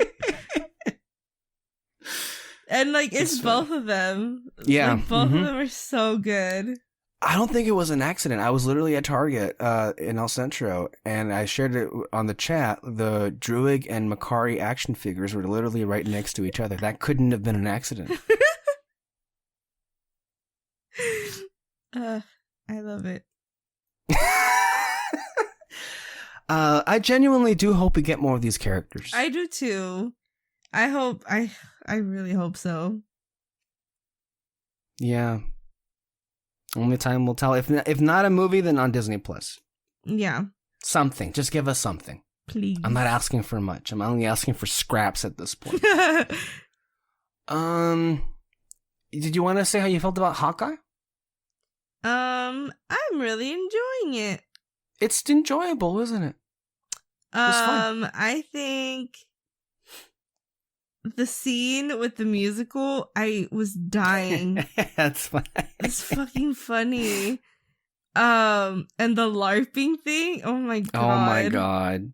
And, like, it's both of them. Yeah. Like, both of them are so good. I don't think it was an accident. I was literally at Target in El Centro, and I shared it on the chat. The Druig and Makari action figures were literally right next to each other. That couldn't have been an accident. I love it. I genuinely do hope we get more of these characters. I do too. I really hope so. Yeah. Only time will tell. If not a movie, then on Disney Plus. Yeah. Something. Just give us something. Please. I'm not asking for much. I'm only asking for scraps at this point. Did you want to say how you felt about Hawkeye? I'm really enjoying it. It's enjoyable, isn't it? It's fun. I think the scene with the musical, I was dying. That's fun. It's fucking funny. And the LARPing thing. Oh my god. Oh my god.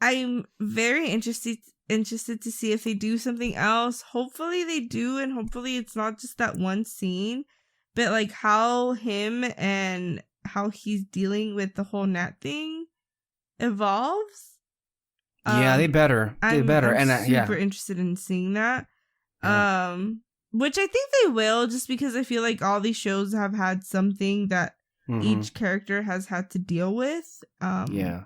I'm very interested to see if they do something else. Hopefully they do, and hopefully it's not just that one scene, but like how him and how he's dealing with the whole Nat thing evolves. Yeah, they better. I'm and super interested in seeing that. Yeah. Which I think they will, just because I feel like all these shows have had something that each character has had to deal with. Yeah.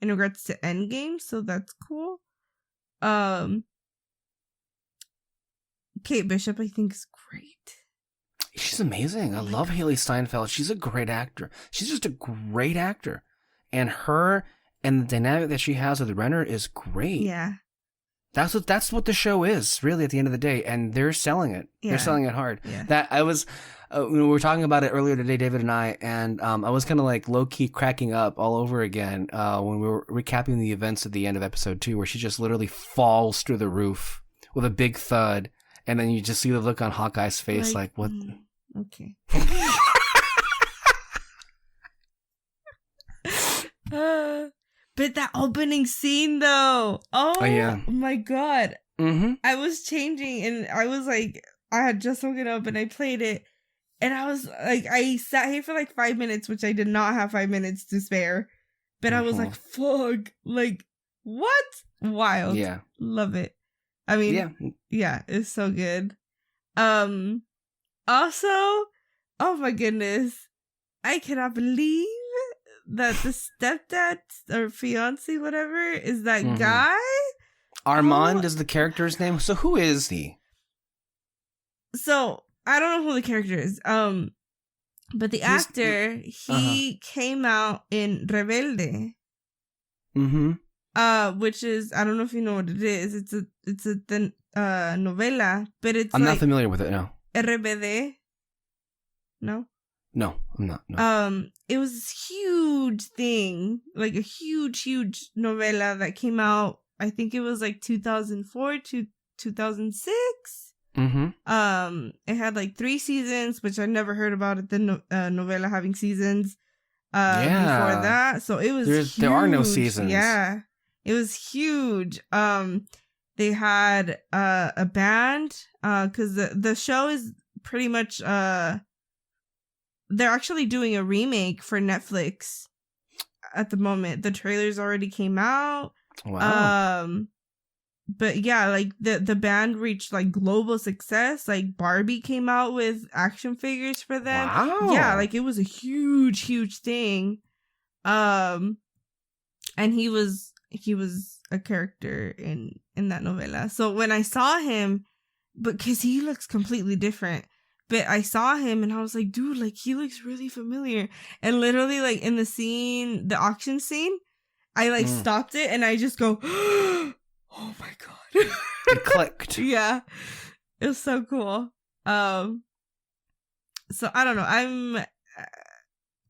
In regards to Endgame, so that's cool. Kate Bishop, I think, is great. She's amazing. I love Haley Steinfeld. She's a great actor. She's just a great actor. And her and the dynamic that she has with Renner is great. Yeah. That's what the show is, really, at the end of the day. And they're selling it. Yeah. They're selling it hard. Yeah. That I was we were talking about it earlier today, David and I was kind of like low-key cracking up all over again when we were recapping the events at the end of episode 2, where she just literally falls through the roof with a big thud, and then you just see the look on Hawkeye's face like what? Okay. But that opening scene, though. Oh yeah. My god. I was changing, and I was like, I had just woken up, and I played it. And I was like, I sat here for like 5 minutes, which I did not have 5 minutes to spare. But I was like, fuck. Like, what? Wild. Yeah. Love it. I mean, yeah, it's so good. Also, oh my goodness. I cannot believe that the stepdad or fiance, whatever, is that guy. Armand is the character's name. So who is he? So I don't know who the character is. But the actor, he came out in Rebelde. Which is, I don't know if you know what it is. It's a novela, but it's I'm not familiar with it. No. RBD. No. No, I'm not. No. It was this huge thing, like a huge novela that came out. I think it was like 2004 to 2006. It had like 3 seasons, which I never heard about it. The novela having seasons. Before that, so it was huge. There are no seasons. Yeah, it was huge. They had a band because the show is pretty much they're actually doing a remake for Netflix at the moment. The trailers already came out. Wow. But yeah, like the band reached like global success. Like Barbie came out with action figures for them. Wow. Yeah, like it was a huge thing. And he was a character in that novela. So when I saw him, because he looks completely different, but I saw him and I was like, dude, like he looks really familiar. And literally, like in the scene, the auction scene, I like stopped it and I just go, oh my god. It clicked. Yeah. It was so cool. So I don't know.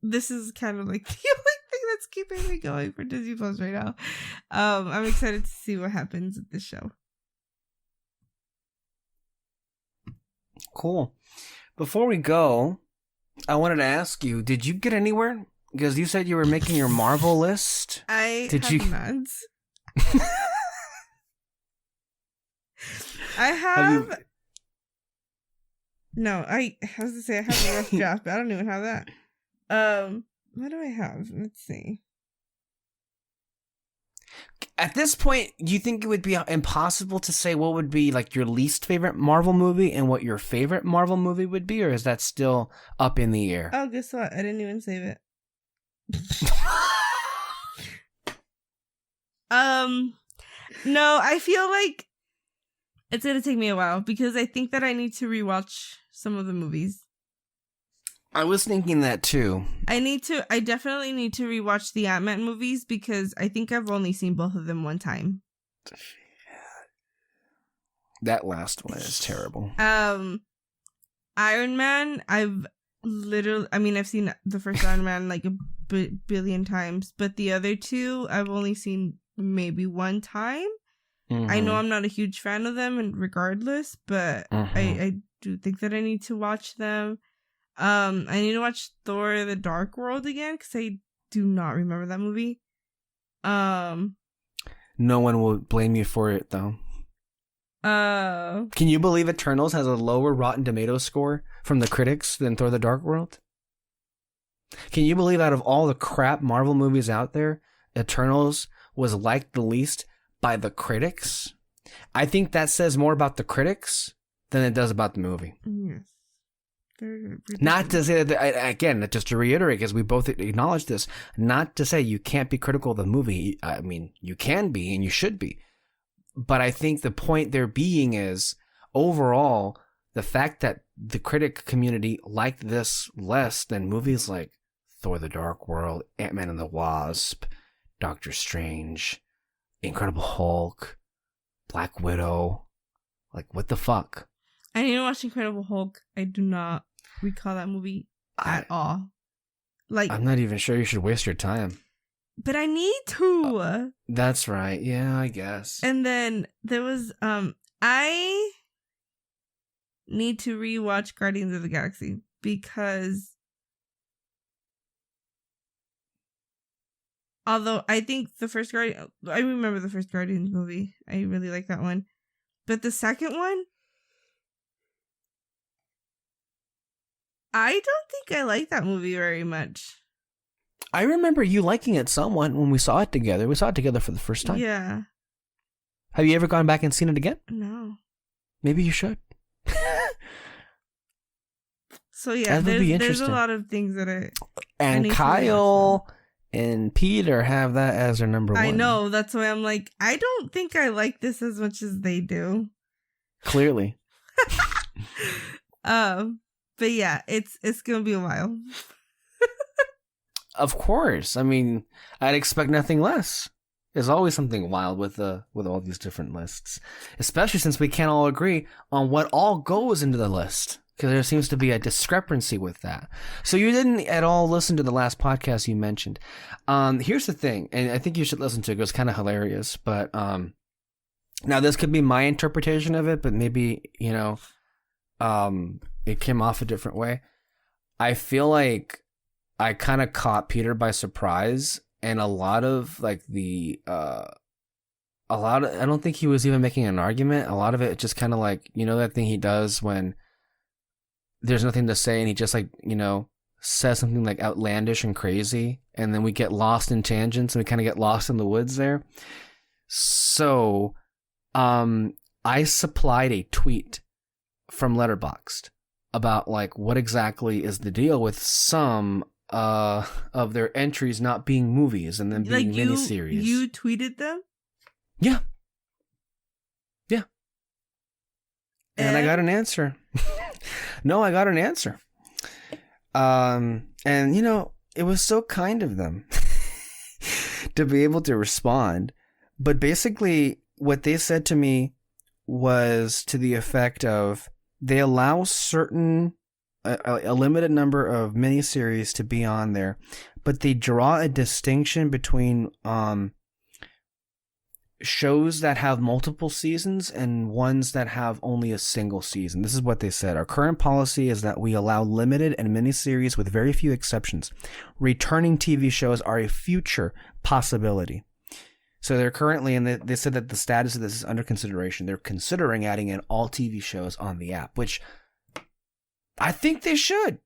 This is kind of like the only thing that's keeping me going for Disney Plus right now. I'm excited to see what happens with this show. Cool. Before we go, I wanted to ask you, did you get anywhere? Because you said you were making your Marvel list. I have no, I was to say I have a rough draft, but I don't even have that. What do I have? Let's see. At this point, do you think it would be impossible to say what would be like your least favorite Marvel movie and what your favorite Marvel movie would be, or is that still up in the air? Oh, guess what? I didn't even save it. No, I feel like it's gonna take me a while because I think that I need to rewatch some of the movies. I was thinking that too. I definitely need to rewatch the Ant-Man movies because I think I've only seen both of them one time. That last one is terrible. Iron Man, I've seen the first Iron Man like a billion times, but the other two I've only seen maybe one time. Mm-hmm. I know I'm not a huge fan of them, and regardless, but I do think that I need to watch them. I need to watch Thor: The Dark World again because I do not remember that movie. No one will blame you for it though. Can you believe Eternals has a lower Rotten Tomatoes score from the critics than Thor: The Dark World? Can you believe out of all the crap Marvel movies out there, Eternals was liked the least by the critics? I think that says more about the critics than it does about the movie. Yes. Not to say that, again, just to reiterate, because we both acknowledge this, not to say you can't be critical of the movie. I mean, you can be and you should be. But I think the point there being is, overall, the fact that the critic community liked this less than movies like Thor: The Dark World, Ant-Man and the Wasp, Doctor Strange, Incredible Hulk, Black Widow. Like, what the fuck? I need to watch Incredible Hulk. I do not recall that movie at all. Like, I'm not even sure you should waste your time. But I need to. That's right. Yeah, I guess. And then there was I need to rewatch Guardians of the Galaxy because although I think I remember the first Guardians movie. I really like that one. But the second one, I don't think I like that movie very much. I remember you liking it somewhat when we saw it together. We saw it together for the first time. Yeah. Have you ever gone back and seen it again? No. Maybe you should. So yeah, there's a lot of things that And Kyle and Peter have that as their number one. I know. That's why I'm like, I don't think I like this as much as they do. Clearly. But yeah, it's gonna be a while. Of course. I mean, I'd expect nothing less. There's always something wild with all these different lists, especially since we can't all agree on what all goes into the list, because there seems to be a discrepancy with that. So you didn't at all listen to the last podcast you mentioned. Here's the thing, and I think you should listen to it. It was kind of hilarious, but now this could be my interpretation of it, but maybe it came off a different way. I feel like I kind of caught Peter by surprise, and a lot of I don't think he was even making an argument. A lot of it just kind of like, that thing he does when there's nothing to say and he just says something like outlandish and crazy, and then we get lost in tangents and we kind of get lost in the woods there. So, I supplied a tweet from Letterboxd about what exactly is the deal with some of their entries not being movies and then being miniseries. You tweeted them? Yeah. And I got an answer. No, I got an answer. And it was so kind of them to be able to respond. But basically what they said to me was to the effect of, they allow a limited number of miniseries to be on there, but they draw a distinction between shows that have multiple seasons and ones that have only a single season. This is what they said. Our current policy is that we allow limited and miniseries with very few exceptions. Returning TV shows are a future possibility. So they're currently, and they said that the status of this is under consideration. They're considering adding in all TV shows on the app, which I think they should.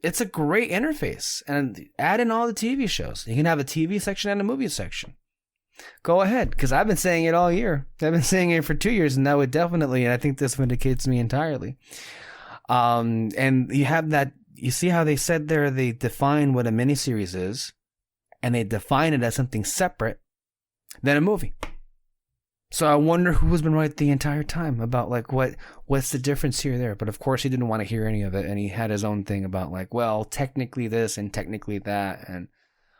It's a great interface, and add in all the TV shows. You can have a TV section and a movie section. Go ahead, because I've been saying it all year. I've been saying it for 2 years, and that would definitely, and I think this vindicates me entirely. And you have that, you see how they said there, they define what a miniseries is, and they define it as something separate than a movie. So I wonder who has been right the entire time about like what's the difference here or there. But of course he didn't want to hear any of it, and he had his own thing about like, well, technically this and technically that and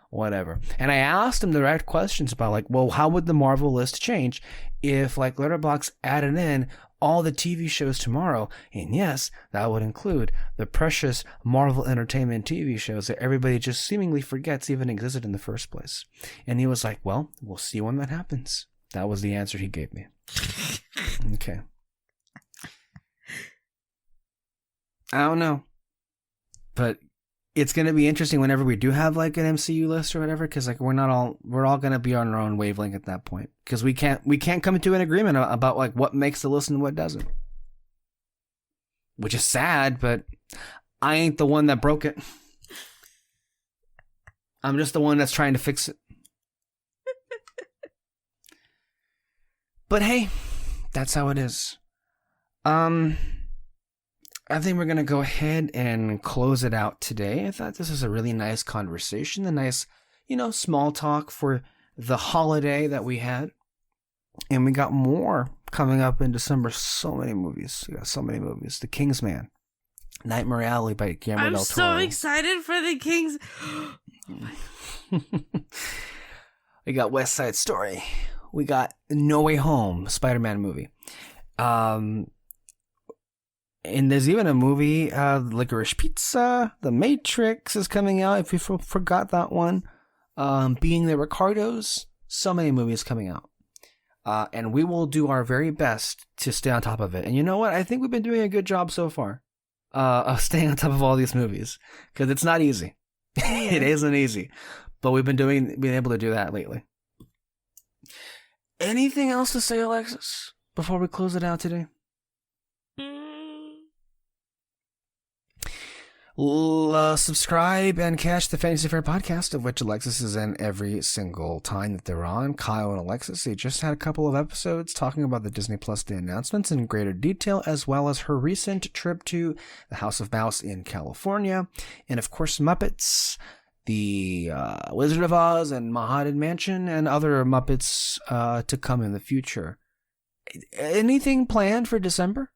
whatever. And I asked him direct questions about like, well, how would the Marvel list change if like Letterboxd added in all the TV shows tomorrow? And yes, that would include the precious Marvel Entertainment TV shows that everybody just seemingly forgets even existed in the first place. And he was like, well, we'll see when that happens. That was the answer he gave me. Okay. I don't know. But it's going to be interesting whenever we do have like an MCU list or whatever, because like we're all going to be on our own wavelength at that point, because we can't come to an agreement about like what makes the list and what doesn't. Which is sad, but I ain't the one that broke it. I'm just the one that's trying to fix it. But hey, that's how it is. I think we're going to go ahead and close it out today. I thought this was a really nice conversation, a nice, small talk for the holiday that we had. And we got more coming up in December. So many movies. We got so many movies. The Kingsman, Nightmare Alley by Guillermo del Toro. I'm so excited for the Kings. We got West Side Story. We got No Way Home, Spider-Man movie. And there's even a movie, Licorice Pizza, The Matrix is coming out, if you forgot that one. Being the Ricardos, so many movies coming out. And we will do our very best to stay on top of it. And you know what? I think we've been doing a good job so far of staying on top of all these movies. Because it's not easy. It isn't easy. But we've been able to do that lately. Anything else to say, Alexys, before we close it out today? Subscribe and catch the Fantasy Fair podcast, of which Alexys is in every single time that they're on. Kyle and Alexys, they just had a couple of episodes talking about the Disney Plus Day announcements in greater detail, as well as her recent trip to the House of Mouse in California. And of course, Muppets, the Wizard of Oz and Haunted Mansion, and other Muppets to come in the future. Anything planned for December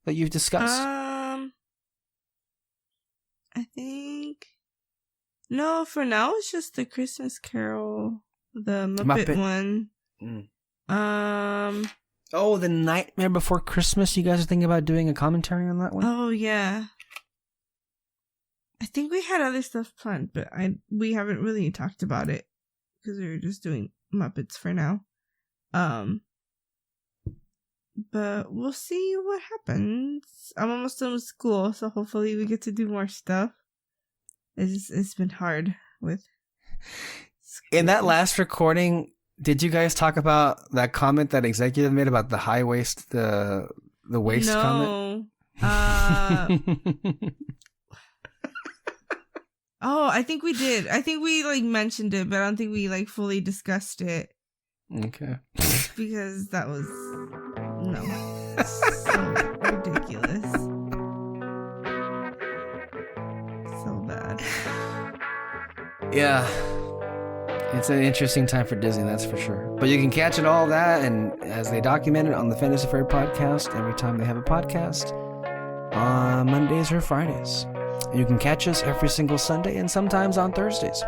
that you've discussed? I think no. For now, it's just the Christmas Carol, the Muppet one. Oh, the Nightmare Before Christmas. You guys are thinking about doing a commentary on that one? Oh yeah. I think we had other stuff planned, but we haven't really talked about it because we were just doing Muppets for now. But we'll see what happens. I'm almost done with school, so hopefully we get to do more stuff. It's been hard with school. In that last recording, did you guys talk about that comment that executive made about the high waist, the waist comment? Oh, I think we did. I think we mentioned it, but I don't think we fully discussed it. Okay. Because that was so ridiculous. So bad. Yeah. It's an interesting time for Disney, that's for sure. But you can catch it all that, and as they document it on the Fantasy Fair podcast, every time they have a podcast, on Mondays or Fridays. And you can catch us every single Sunday and sometimes on Thursdays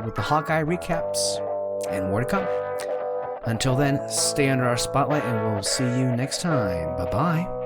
with the Hawkeye recaps and more to come. Until then, stay under our spotlight and we'll see you next time. Bye-bye.